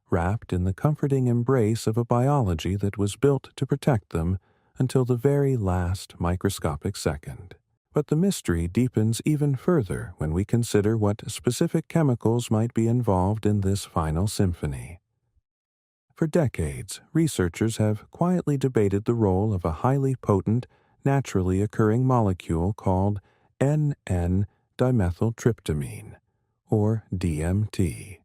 wrapped in the comforting embrace of a biology that was built to protect them until the very last microscopic second. But the mystery deepens even further when we consider what specific chemicals might be involved in this final symphony. For decades, researchers have quietly debated the role of a highly potent, naturally occurring molecule called N,N-dimethyltryptamine, or DMT.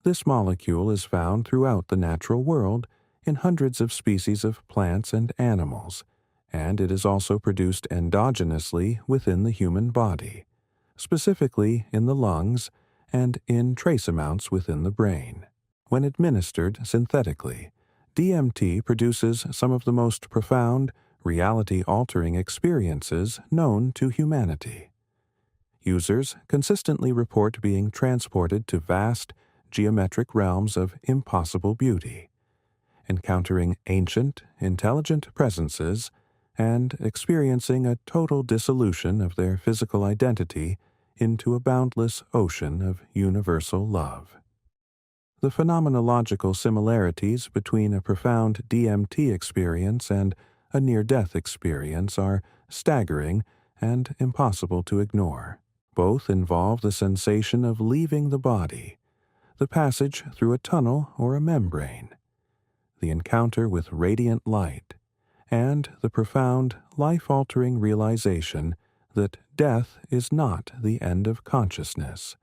This molecule is found throughout the natural world in hundreds of species of plants and animals, and it is also produced endogenously within the human body, specifically in the lungs and in trace amounts within the brain. When administered synthetically, DMT produces some of the most profound, reality-altering experiences known to humanity. Users consistently report being transported to vast, geometric realms of impossible beauty, encountering ancient, intelligent presences, and experiencing a total dissolution of their physical identity into a boundless ocean of universal love. The phenomenological similarities between a profound DMT experience and a near-death experience are staggering and impossible to ignore. Both involve the sensation of leaving the body, the passage through a tunnel or a membrane, the encounter with radiant light, and the profound, life-altering realization that death is not the end of consciousness,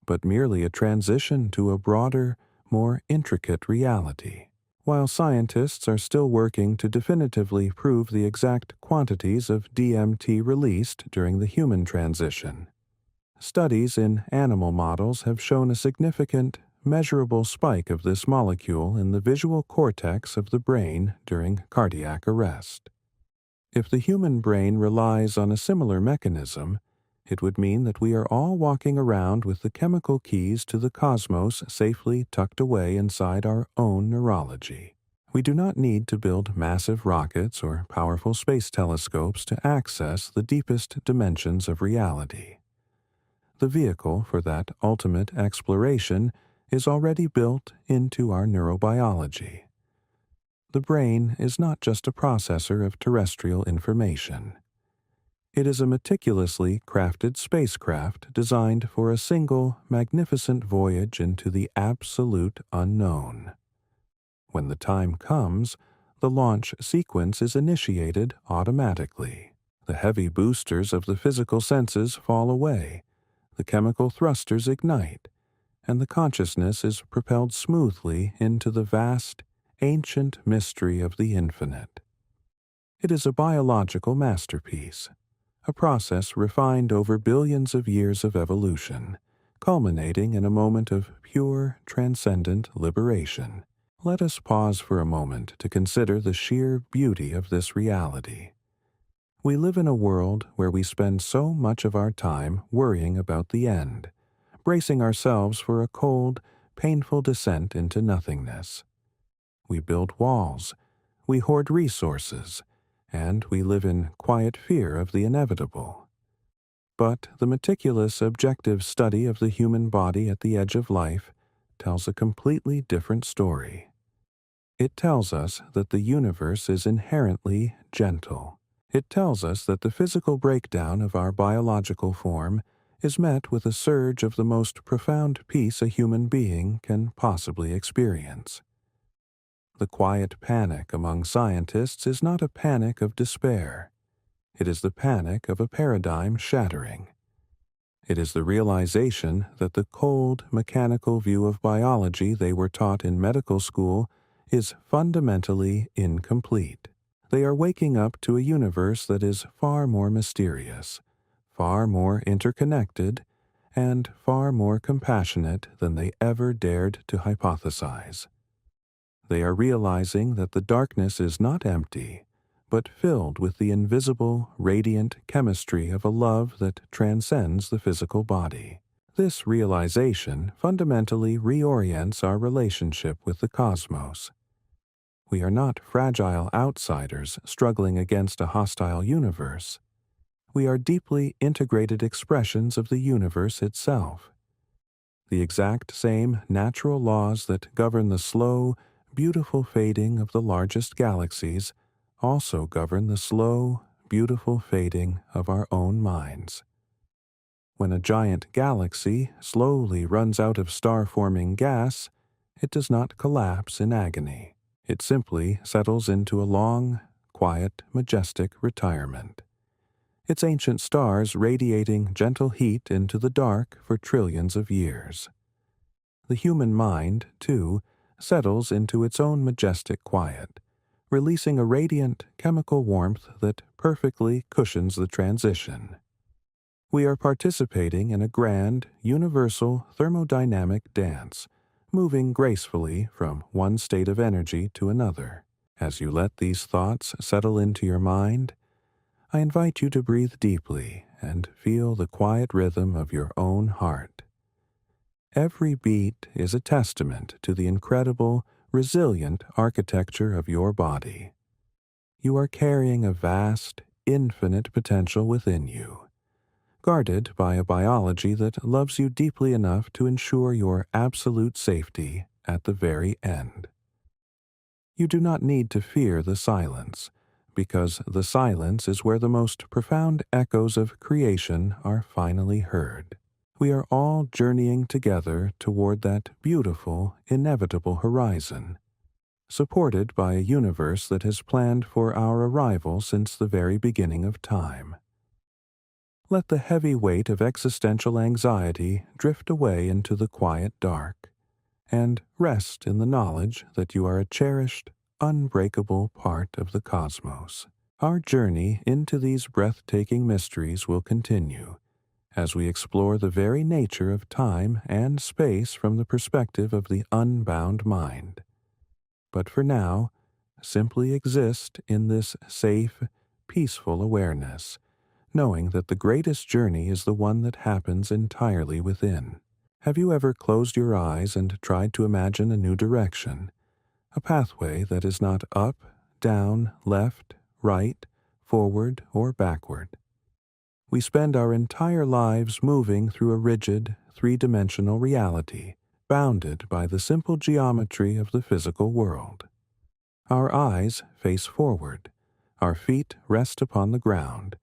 but merely a transition to a broader, more intricate reality. While scientists are still working to definitively prove the exact quantities of DMT released during the human transition, studies in animal models have shown a significant, measurable spike of this molecule in the visual cortex of the brain during cardiac arrest. If the human brain relies on a similar mechanism, it would mean that we are all walking around with the chemical keys to the cosmos safely tucked away inside our own neurology. We do not need to build massive rockets or powerful space telescopes to access the deepest dimensions of reality. The vehicle for that ultimate exploration is already built into our neurobiology. The brain is not just a processor of terrestrial information. It is a meticulously crafted spacecraft designed for a single, magnificent voyage into the absolute unknown. When the time comes, the launch sequence is initiated automatically. The heavy boosters of the physical senses fall away, the chemical thrusters ignite, and the consciousness is propelled smoothly into the vast, ancient mystery of the infinite. It is a biological masterpiece, a process refined over billions of years of evolution, culminating in a moment of pure, transcendent liberation. Let us pause for a moment to consider the sheer beauty of this reality. We live in a world where we spend so much of our time worrying about the end, bracing ourselves for a cold, painful descent into nothingness. We build walls, we hoard resources, and we live in quiet fear of the inevitable. But the meticulous, objective study of the human body at the edge of life tells a completely different story. It tells us that the universe is inherently gentle. It tells us that the physical breakdown of our biological form is met with a surge of the most profound peace a human being can possibly experience. The quiet panic among scientists is not a panic of despair. It is the panic of a paradigm shattering. It is the realization that the cold, mechanical view of biology they were taught in medical school is fundamentally incomplete. They are waking up to a universe that is far more mysterious, far more interconnected, and far more compassionate than they ever dared to hypothesize. They are realizing that the darkness is not empty, but filled with the invisible, radiant chemistry of a love that transcends the physical body. This realization fundamentally reorients our relationship with the cosmos. We are not fragile outsiders struggling against a hostile universe. We are deeply integrated expressions of the universe itself. The exact same natural laws that govern the slow, beautiful fading of the largest galaxies also govern the slow, beautiful fading of our own minds. When a giant galaxy slowly runs out of star-forming gas, it does not collapse in agony. It simply settles into a long, quiet, majestic retirement, its ancient stars radiating gentle heat into the dark for trillions of years. The human mind, too, settles into its own majestic quiet, releasing a radiant chemical warmth that perfectly cushions the transition. We are participating in a grand, universal thermodynamic dance, moving gracefully from one state of energy to another. As you let these thoughts settle into your mind, I invite you to breathe deeply and feel the quiet rhythm of your own heart. Every beat is a testament to the incredible, resilient architecture of your body. You are carrying a vast, infinite potential within you, guarded by a biology that loves you deeply enough to ensure your absolute safety at the very end. You do not need to fear the silence, because the silence is where the most profound echoes of creation are finally heard. We are all journeying together toward that beautiful, inevitable horizon, supported by a universe that has planned for our arrival since the very beginning of time. Let the heavy weight of existential anxiety drift away into the quiet dark, and rest in the knowledge that you are a cherished, unbreakable part of the cosmos. Our journey into these breathtaking mysteries will continue, as we explore the very nature of time and space from the perspective of the unbound mind. But for now, simply exist in this safe, peaceful awareness, knowing that the greatest journey is the one that happens entirely within. Have you ever closed your eyes and tried to imagine a new direction, a pathway that is not up, down, left, right, forward, or backward? We spend our entire lives moving through a rigid, three-dimensional reality, bounded by the simple geometry of the physical world. Our eyes face forward, our feet rest upon the ground,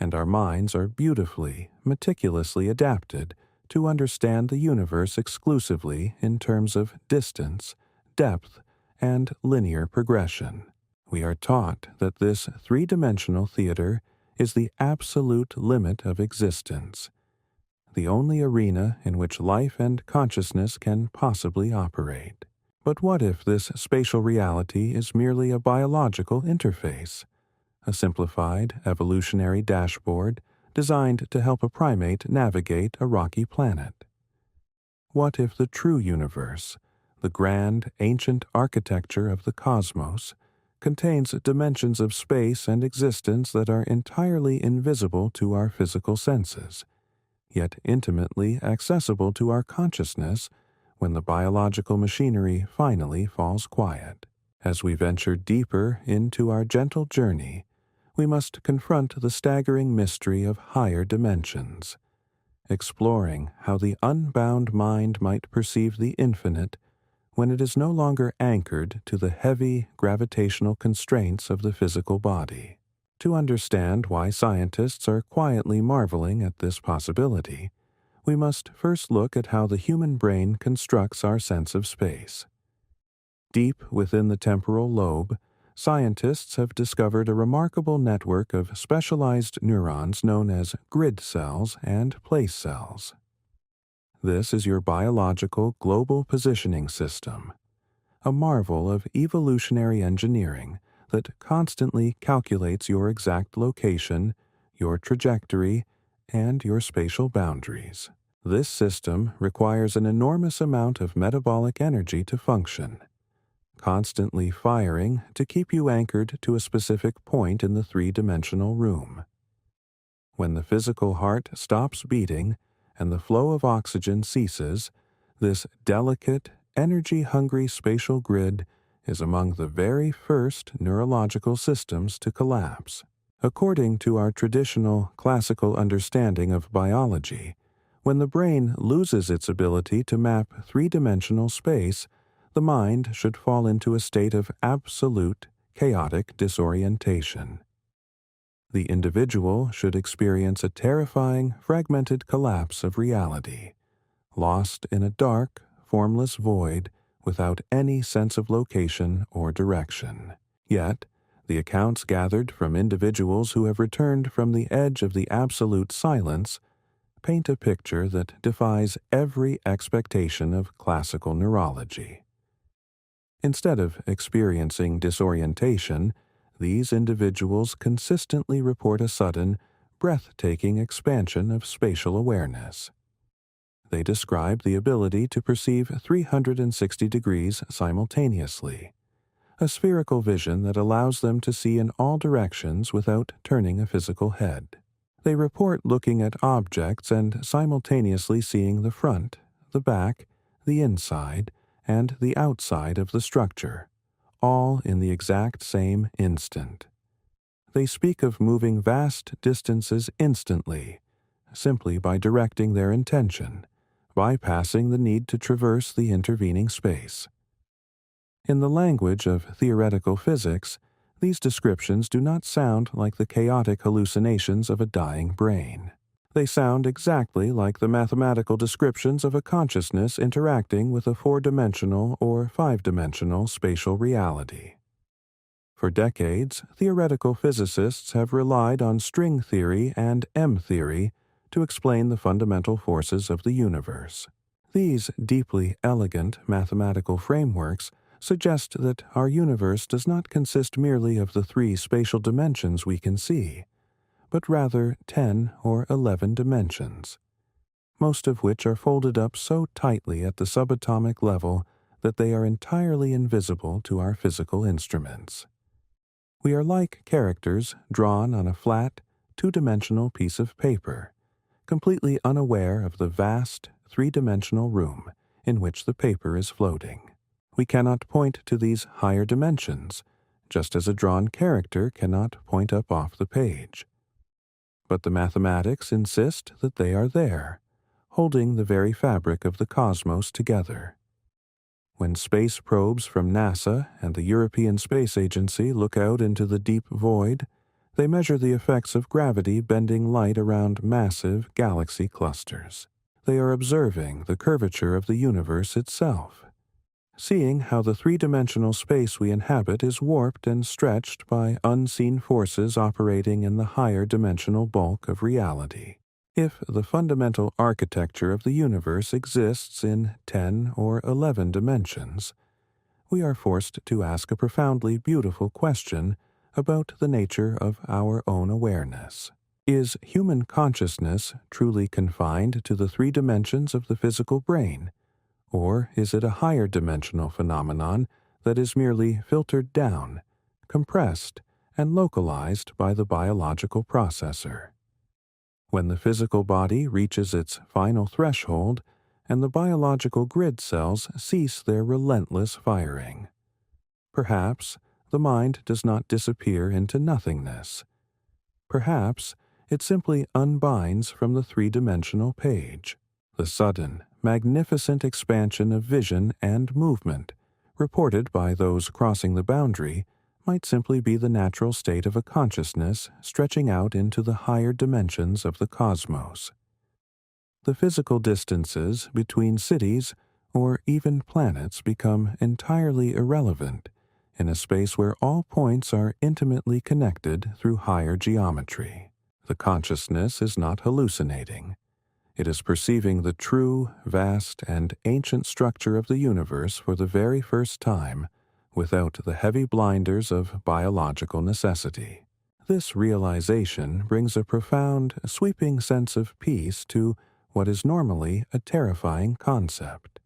and our minds are beautifully, meticulously adapted to understand the universe exclusively in terms of distance, depth, and linear progression. We are taught that this three-dimensional theater is the absolute limit of existence, the only arena in which life and consciousness can possibly operate. But what if this spatial reality is merely a biological interface, a simplified evolutionary dashboard designed to help a primate navigate a rocky planet? What if the true universe, the grand, ancient architecture of the cosmos, contains dimensions of space and existence that are entirely invisible to our physical senses, yet intimately accessible to our consciousness when the biological machinery finally falls quiet? As we venture deeper into our gentle journey, we must confront the staggering mystery of higher dimensions, exploring how the unbound mind might perceive the infinite when it is no longer anchored to the heavy gravitational constraints of the physical body. To understand why scientists are quietly marveling at this possibility, we must first look at how the human brain constructs our sense of space. Deep within the temporal lobe, scientists have discovered a remarkable network of specialized neurons known as grid cells and place cells. This is your biological global positioning system, a marvel of evolutionary engineering that constantly calculates your exact location, your trajectory, and your spatial boundaries. This system requires an enormous amount of metabolic energy to function, constantly firing to keep you anchored to a specific point in the three-dimensional room. When the physical heart stops beating and the flow of oxygen ceases, this delicate, energy-hungry spatial grid is among the very first neurological systems to collapse. According to our traditional classical understanding of biology, when the brain loses its ability to map three-dimensional space, the mind should fall into a state of absolute, chaotic disorientation. The individual should experience a terrifying, fragmented collapse of reality, lost in a dark, formless void without any sense of location or direction. Yet, the accounts gathered from individuals who have returned from the edge of the absolute silence paint a picture that defies every expectation of classical neurology. Instead of experiencing disorientation, these individuals consistently report a sudden, breathtaking expansion of spatial awareness. They describe the ability to perceive 360 degrees simultaneously, a spherical vision that allows them to see in all directions without turning a physical head. They report looking at objects and simultaneously seeing the front, the back, the inside, and the outside of the structure, all in the exact same instant. They speak of moving vast distances instantly, simply by directing their intention, bypassing the need to traverse the intervening space. In the language of theoretical physics, these descriptions do not sound like the chaotic hallucinations of a dying brain. They sound exactly like the mathematical descriptions of a consciousness interacting with a four-dimensional or five-dimensional spatial reality. For decades, theoretical physicists have relied on string theory and M-theory to explain the fundamental forces of the universe. These deeply elegant mathematical frameworks suggest that our universe does not consist merely of the three spatial dimensions we can see, but rather 10 or 11 dimensions, most of which are folded up so tightly at the subatomic level that they are entirely invisible to our physical instruments. We are like characters drawn on a flat, two-dimensional piece of paper, completely unaware of the vast, three-dimensional room in which the paper is floating. We cannot point to these higher dimensions, just as a drawn character cannot point up off the page. But the mathematics insist that they are there, holding the very fabric of the cosmos together. When space probes from NASA and the European Space Agency look out into the deep void, they measure the effects of gravity bending light around massive galaxy clusters. They are observing the curvature of the universe itself, seeing how the three-dimensional space we inhabit is warped and stretched by unseen forces operating in the higher dimensional bulk of reality. If the fundamental architecture of the universe exists in 10 or 11 dimensions, we are forced to ask a profoundly beautiful question about the nature of our own awareness. Is human consciousness truly confined to the three dimensions of the physical brain, or is it a higher dimensional phenomenon that is merely filtered down, compressed, and localized by the biological processor? When the physical body reaches its final threshold and the biological grid cells cease their relentless firing, perhaps the mind does not disappear into nothingness. Perhaps it simply unbinds from the three-dimensional page. The sudden, magnificent expansion of vision and movement, reported by those crossing the boundary, might simply be the natural state of a consciousness stretching out into the higher dimensions of the cosmos. The physical distances between cities or even planets become entirely irrelevant in a space where all points are intimately connected through higher geometry. The consciousness is not hallucinating. It is perceiving the true, vast, and ancient structure of the universe for the very first time, without the heavy blinders of biological necessity. This realization brings a profound, sweeping sense of peace to what is normally a terrifying concept.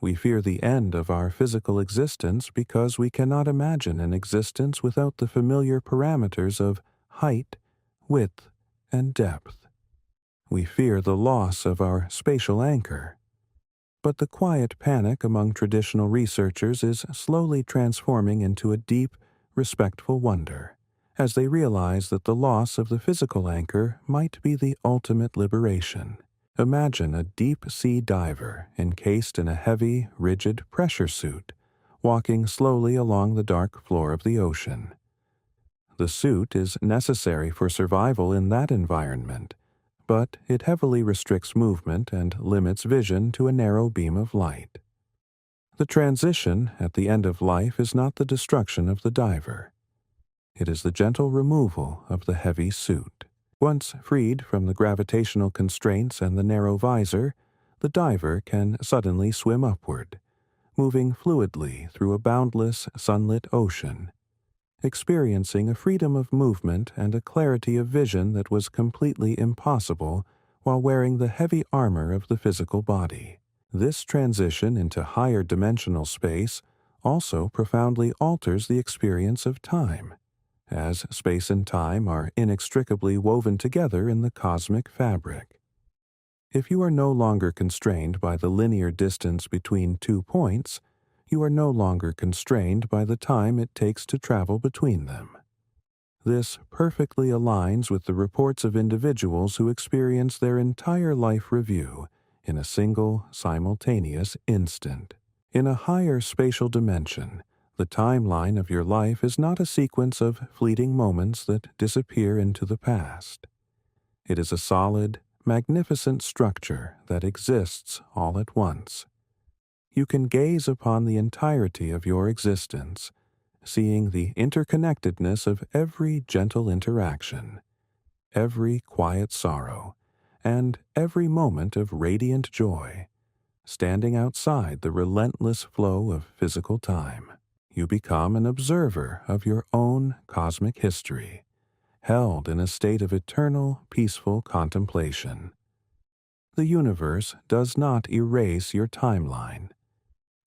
We fear the end of our physical existence because we cannot imagine an existence without the familiar parameters of height, width, and depth. We fear the loss of our spatial anchor. But the quiet panic among traditional researchers is slowly transforming into a deep, respectful wonder, as they realize that the loss of the physical anchor might be the ultimate liberation. Imagine a deep-sea diver encased in a heavy, rigid pressure suit, walking slowly along the dark floor of the ocean. The suit is necessary for survival in that environment, but it heavily restricts movement and limits vision to a narrow beam of light. The transition at the end of life is not the destruction of the diver. It is the gentle removal of the heavy suit. Once freed from the gravitational constraints and the narrow visor, the diver can suddenly swim upward, moving fluidly through a boundless sunlit ocean, experiencing a freedom of movement and a clarity of vision that was completely impossible while wearing the heavy armor of the physical body. This transition into higher dimensional space also profoundly alters the experience of time, as space and time are inextricably woven together in the cosmic fabric. If you are no longer constrained by the linear distance between 2 points, you are no longer constrained by the time it takes to travel between them. This perfectly aligns with the reports of individuals who experience their entire life review in a single, simultaneous instant. In a higher spatial dimension, the timeline of your life is not a sequence of fleeting moments that disappear into the past. It is a solid, magnificent structure that exists all at once. You can gaze upon the entirety of your existence, seeing the interconnectedness of every gentle interaction, every quiet sorrow, and every moment of radiant joy, standing outside the relentless flow of physical time. You become an observer of your own cosmic history, held in a state of eternal, peaceful contemplation. The universe does not erase your timeline.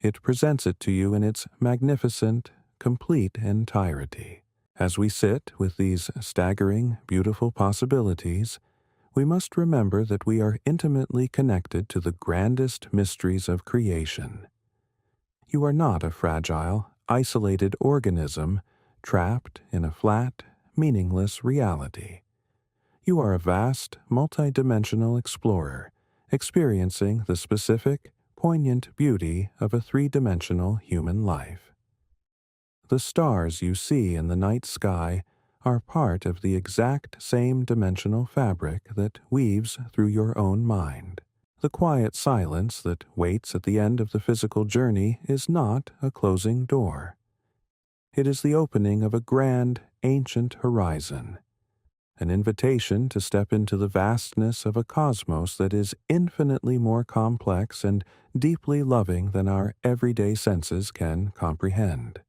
It presents it to you in its magnificent, complete entirety. As we sit with these staggering, beautiful possibilities, we must remember that we are intimately connected to the grandest mysteries of creation. You are not a fragile, isolated organism trapped in a flat, meaningless reality. You are a vast, multidimensional explorer, experiencing the specific, poignant beauty of a three-dimensional human life. The stars you see in the night sky are part of the exact same dimensional fabric that weaves through your own mind. The quiet silence that waits at the end of the physical journey is not a closing door. It is the opening of a grand, ancient horizon, an invitation to step into the vastness of a cosmos that is infinitely more complex and deeply loving than our everyday senses can comprehend.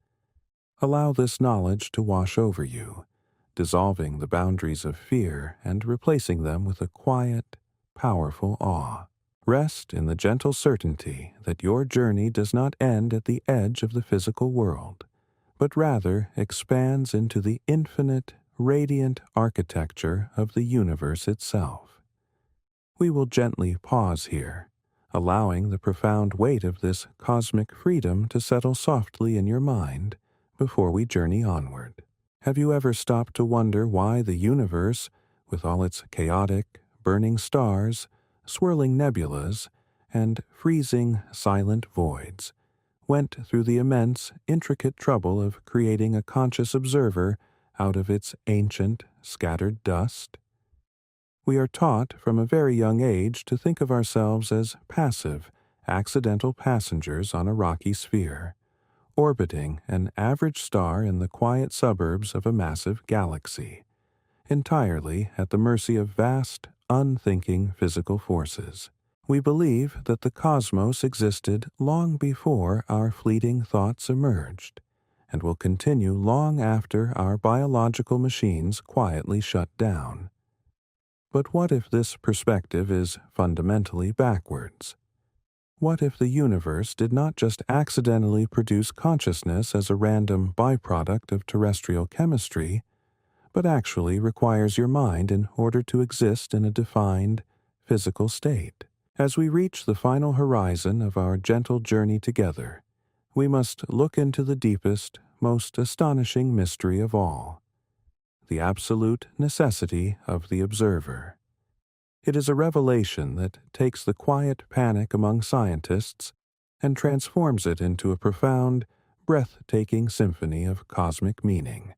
Allow this knowledge to wash over you, dissolving the boundaries of fear and replacing them with a quiet, powerful awe. Rest in the gentle certainty that your journey does not end at the edge of the physical world, but rather expands into the infinite, radiant architecture of the universe itself. We will gently pause here, allowing the profound weight of this cosmic freedom to settle softly in your mind before we journey onward. Have you ever stopped to wonder why the universe, with all its chaotic, burning stars, swirling nebulas, and freezing, silent voids, went through the immense, intricate trouble of creating a conscious observer out of its ancient, scattered dust? We are taught from a very young age to think of ourselves as passive, accidental passengers on a rocky sphere, orbiting an average star in the quiet suburbs of a massive galaxy, entirely at the mercy of vast, unthinking physical forces. We believe that the cosmos existed long before our fleeting thoughts emerged, and will continue long after our biological machines quietly shut down. But what if this perspective is fundamentally backwards? What if the universe did not just accidentally produce consciousness as a random byproduct of terrestrial chemistry, but actually requires your mind in order to exist in a defined, physical state? As we reach the final horizon of our gentle journey together, we must look into the deepest, most astonishing mystery of all, the absolute necessity of the observer. It is a revelation that takes the quiet panic among scientists and transforms it into a profound, breathtaking symphony of cosmic meaning,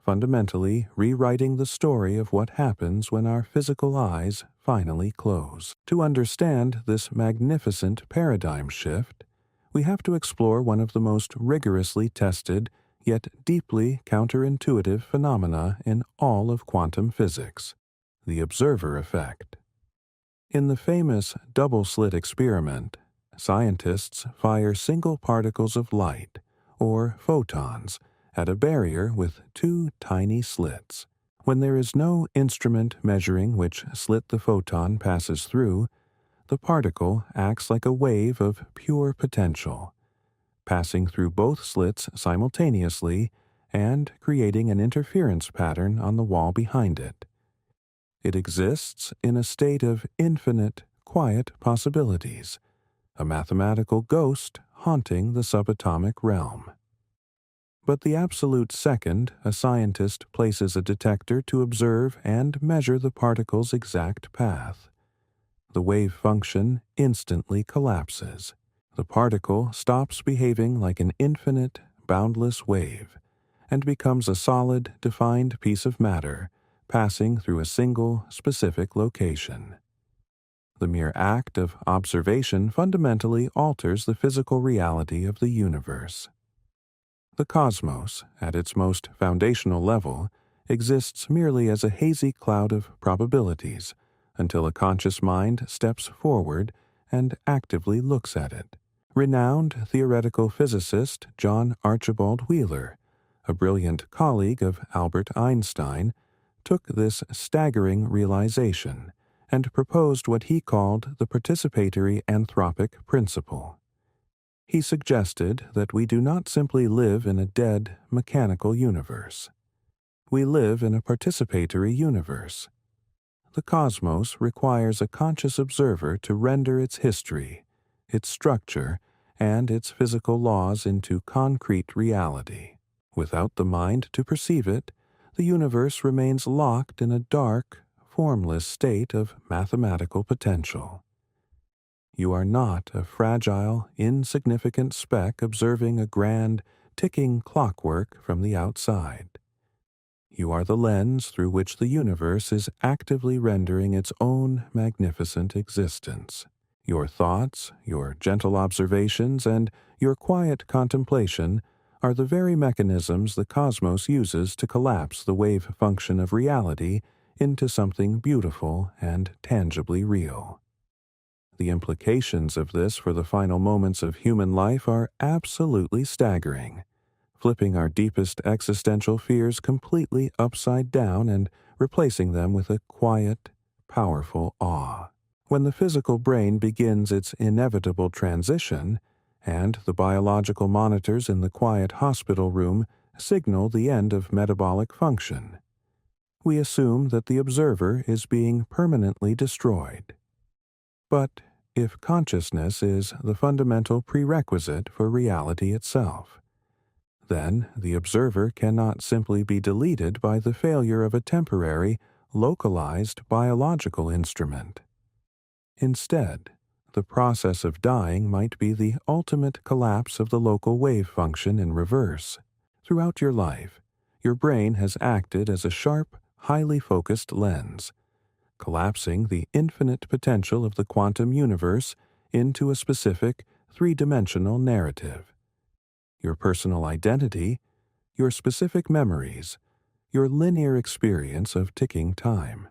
fundamentally rewriting the story of what happens when our physical eyes finally close. To understand this magnificent paradigm shift, we have to explore one of the most rigorously tested yet deeply counterintuitive phenomena in all of quantum physics: the observer effect. In the famous double-slit experiment, scientists fire single particles of light, or photons, at a barrier with two tiny slits. When there is no instrument measuring which slit the photon passes through, the particle acts like a wave of pure potential, passing through both slits simultaneously and creating an interference pattern on the wall behind it. It exists in a state of infinite, quiet possibilities, a mathematical ghost haunting the subatomic realm. But the absolute second a scientist places a detector to observe and measure the particle's exact path, the wave function instantly collapses. The particle stops behaving like an infinite, boundless wave and becomes a solid, defined piece of matter passing through a single, specific location. The mere act of observation fundamentally alters the physical reality of the universe. The cosmos, at its most foundational level, exists merely as a hazy cloud of probabilities until a conscious mind steps forward and actively looks at it. Renowned theoretical physicist John Archibald Wheeler, a brilliant colleague of Albert Einstein, took this staggering realization and proposed what he called the participatory anthropic principle. He suggested that we do not simply live in a dead, mechanical universe. We live in a participatory universe. The cosmos requires a conscious observer to render its history, its structure, and its physical laws into concrete reality. Without the mind to perceive it, the universe remains locked in a dark, formless state of mathematical potential. You are not a fragile, insignificant speck observing a grand, ticking clockwork from the outside. You are the lens through which the universe is actively rendering its own magnificent existence. Your thoughts, your gentle observations, and your quiet contemplation are the very mechanisms the cosmos uses to collapse the wave function of reality into something beautiful and tangibly real. The implications of this for the final moments of human life are absolutely staggering, flipping our deepest existential fears completely upside down and replacing them with a quiet, powerful awe. When the physical brain begins its inevitable transition, and the biological monitors in the quiet hospital room signal the end of metabolic function, we assume that the observer is being permanently destroyed. But if consciousness is the fundamental prerequisite for reality itself, then the observer cannot simply be deleted by the failure of a temporary, localized biological instrument. Instead, the process of dying might be the ultimate collapse of the local wave function in reverse. Throughout your life, your brain has acted as a sharp, highly focused lens, collapsing the infinite potential of the quantum universe into a specific, three-dimensional narrative. Your personal identity, your specific memories, your linear experience of ticking time.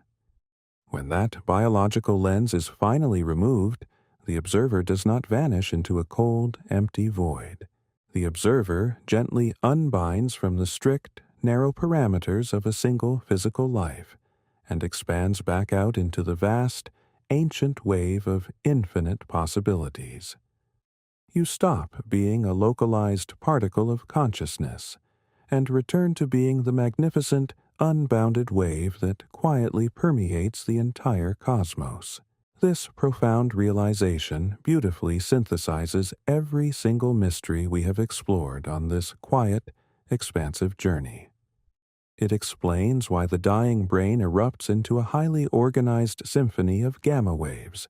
When that biological lens is finally removed, the observer does not vanish into a cold, empty void. The observer gently unbinds from the strict, narrow parameters of a single physical life and expands back out into the vast, ancient wave of infinite possibilities. You stop being a localized particle of consciousness and return to being the magnificent, unbounded wave that quietly permeates the entire cosmos. This profound realization beautifully synthesizes every single mystery we have explored on this quiet, expansive journey. It explains why the dying brain erupts into a highly organized symphony of gamma waves,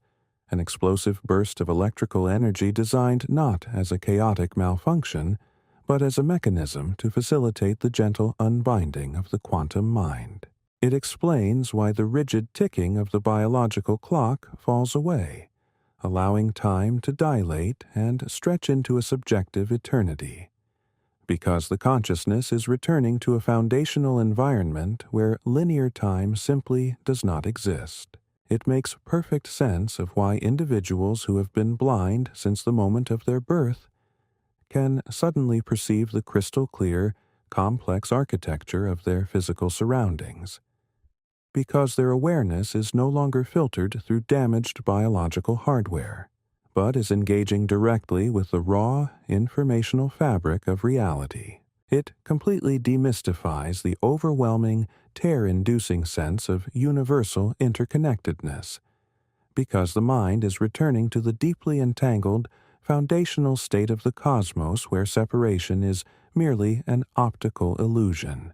an explosive burst of electrical energy designed not as a chaotic malfunction, but as a mechanism to facilitate the gentle unbinding of the quantum mind. It explains why the rigid ticking of the biological clock falls away, allowing time to dilate and stretch into a subjective eternity. because the consciousness is returning to a foundational environment where linear time simply does not exist. It makes perfect sense of why individuals who have been blind since the moment of their birth can suddenly perceive the crystal clear, complex architecture of their physical surroundings, because their awareness is no longer filtered through damaged biological hardware, but is engaging directly with the raw, informational fabric of reality. It completely demystifies the overwhelming, tear-inducing sense of universal interconnectedness, because the mind is returning to the deeply entangled, foundational state of the cosmos where separation is merely an optical illusion.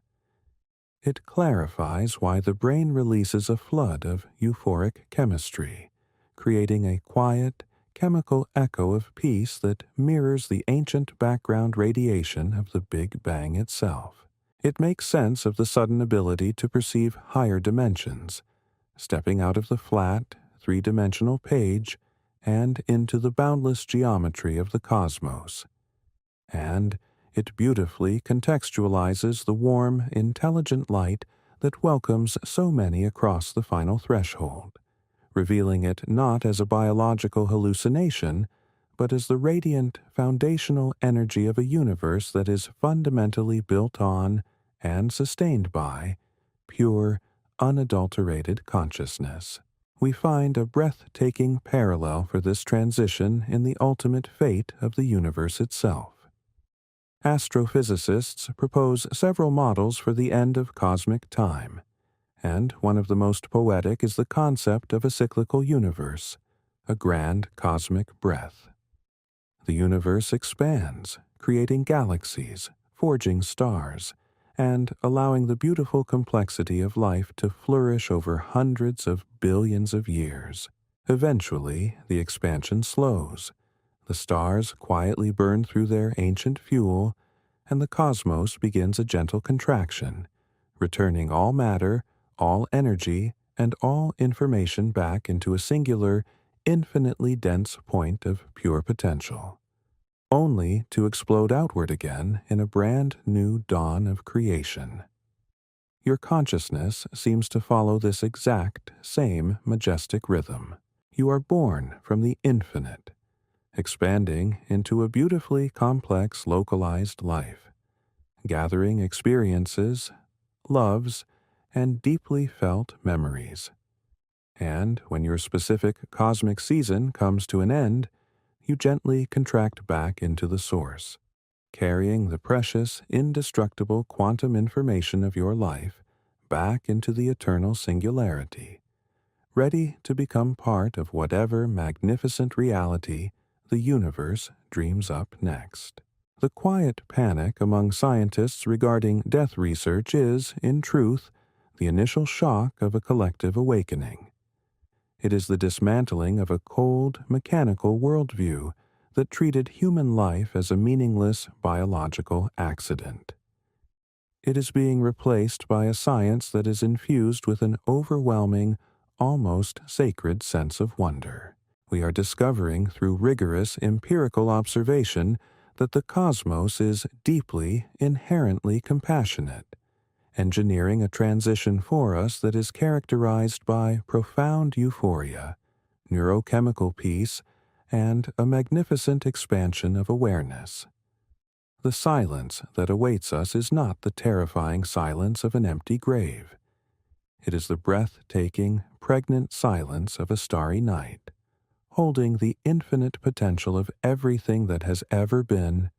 It clarifies why the brain releases a flood of euphoric chemistry, creating a quiet, chemical echo of peace that mirrors the ancient background radiation of the Big Bang itself. It makes sense of the sudden ability to perceive higher dimensions, stepping out of the flat, three-dimensional page and into the boundless geometry of the cosmos. And it beautifully contextualizes the warm, intelligent light that welcomes so many across the final threshold, revealing it not as a biological hallucination, but as the radiant, foundational energy of a universe that is fundamentally built on and sustained by pure, unadulterated consciousness. We find a breathtaking parallel for this transition in the ultimate fate of the universe itself. Astrophysicists propose several models for the end of cosmic time, and one of the most poetic is the concept of a cyclical universe, a grand cosmic breath. The universe expands, creating galaxies, forging stars, and allowing the beautiful complexity of life to flourish over hundreds of billions of years. Eventually, the expansion slows. The stars quietly burn through their ancient fuel, and the cosmos begins a gentle contraction, returning all matter, all energy, and all information back into a singular, infinitely dense point of pure potential, only to explode outward again in a brand new dawn of creation. Your consciousness seems to follow this exact same majestic rhythm. You are born from the infinite, expanding into a beautifully complex localized life, gathering experiences, loves, and deeply felt memories. And when your specific cosmic season comes to an end, you gently contract back into the source, carrying the precious, indestructible quantum information of your life back into the eternal singularity, ready to become part of whatever magnificent reality the universe dreams up next. The quiet panic among scientists regarding death research is, in truth, the initial shock of a collective awakening. It is the dismantling of a cold, mechanical worldview that treated human life as a meaningless biological accident. It is being replaced by a science that is infused with an overwhelming, almost sacred sense of wonder. We are discovering through rigorous empirical observation that the cosmos is deeply, inherently compassionate, engineering a transition for us that is characterized by profound euphoria, neurochemical peace, and a magnificent expansion of awareness. The silence that awaits us is not the terrifying silence of an empty grave. It is the breathtaking, pregnant silence of a starry night, holding the infinite potential of everything that has ever been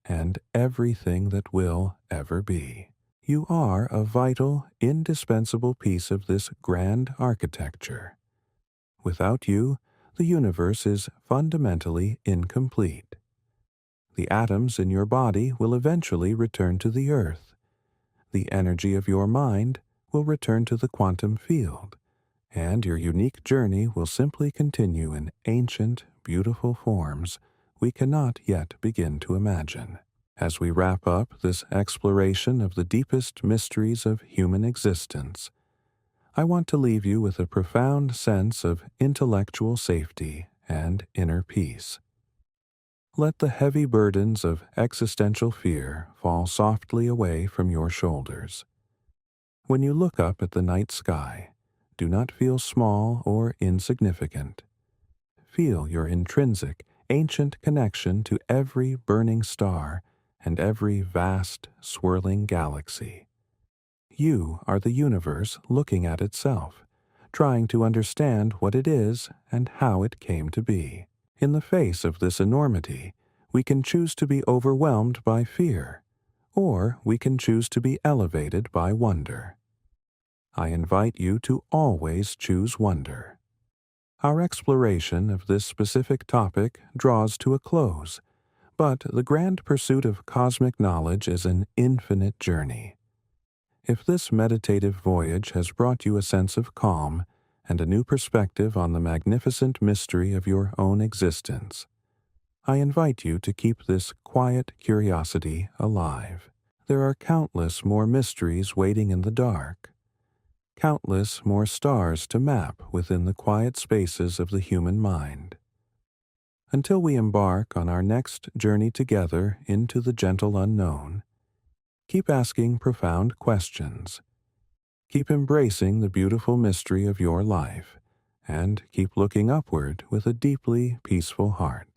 and everything that will ever be. You are a vital, indispensable piece of this grand architecture. Without you, the universe is fundamentally incomplete. The atoms in your body will eventually return to the earth. The energy of your mind will return to the quantum field, and your unique journey will simply continue in ancient, beautiful forms we cannot yet begin to imagine. As we wrap up this exploration of the deepest mysteries of human existence, I want to leave you with a profound sense of intellectual safety and inner peace. Let the heavy burdens of existential fear fall softly away from your shoulders. When you look up at the night sky, do not feel small or insignificant. Feel your intrinsic, ancient connection to every burning star and every vast, swirling galaxy. You are the universe looking at itself, trying to understand what it is and how it came to be. In the face of this enormity, we can choose to be overwhelmed by fear, or we can choose to be elevated by wonder. I invite you to always choose wonder. Our exploration of this specific topic draws to a close, but the grand pursuit of cosmic knowledge is an infinite journey. If this meditative voyage has brought you a sense of calm and a new perspective on the magnificent mystery of your own existence, I invite you to keep this quiet curiosity alive. There are countless more mysteries waiting in the dark, countless more stars to map within the quiet spaces of the human mind. Until we embark on our next journey together into the gentle unknown, keep asking profound questions. Keep embracing the beautiful mystery of your life, and keep looking upward with a deeply peaceful heart.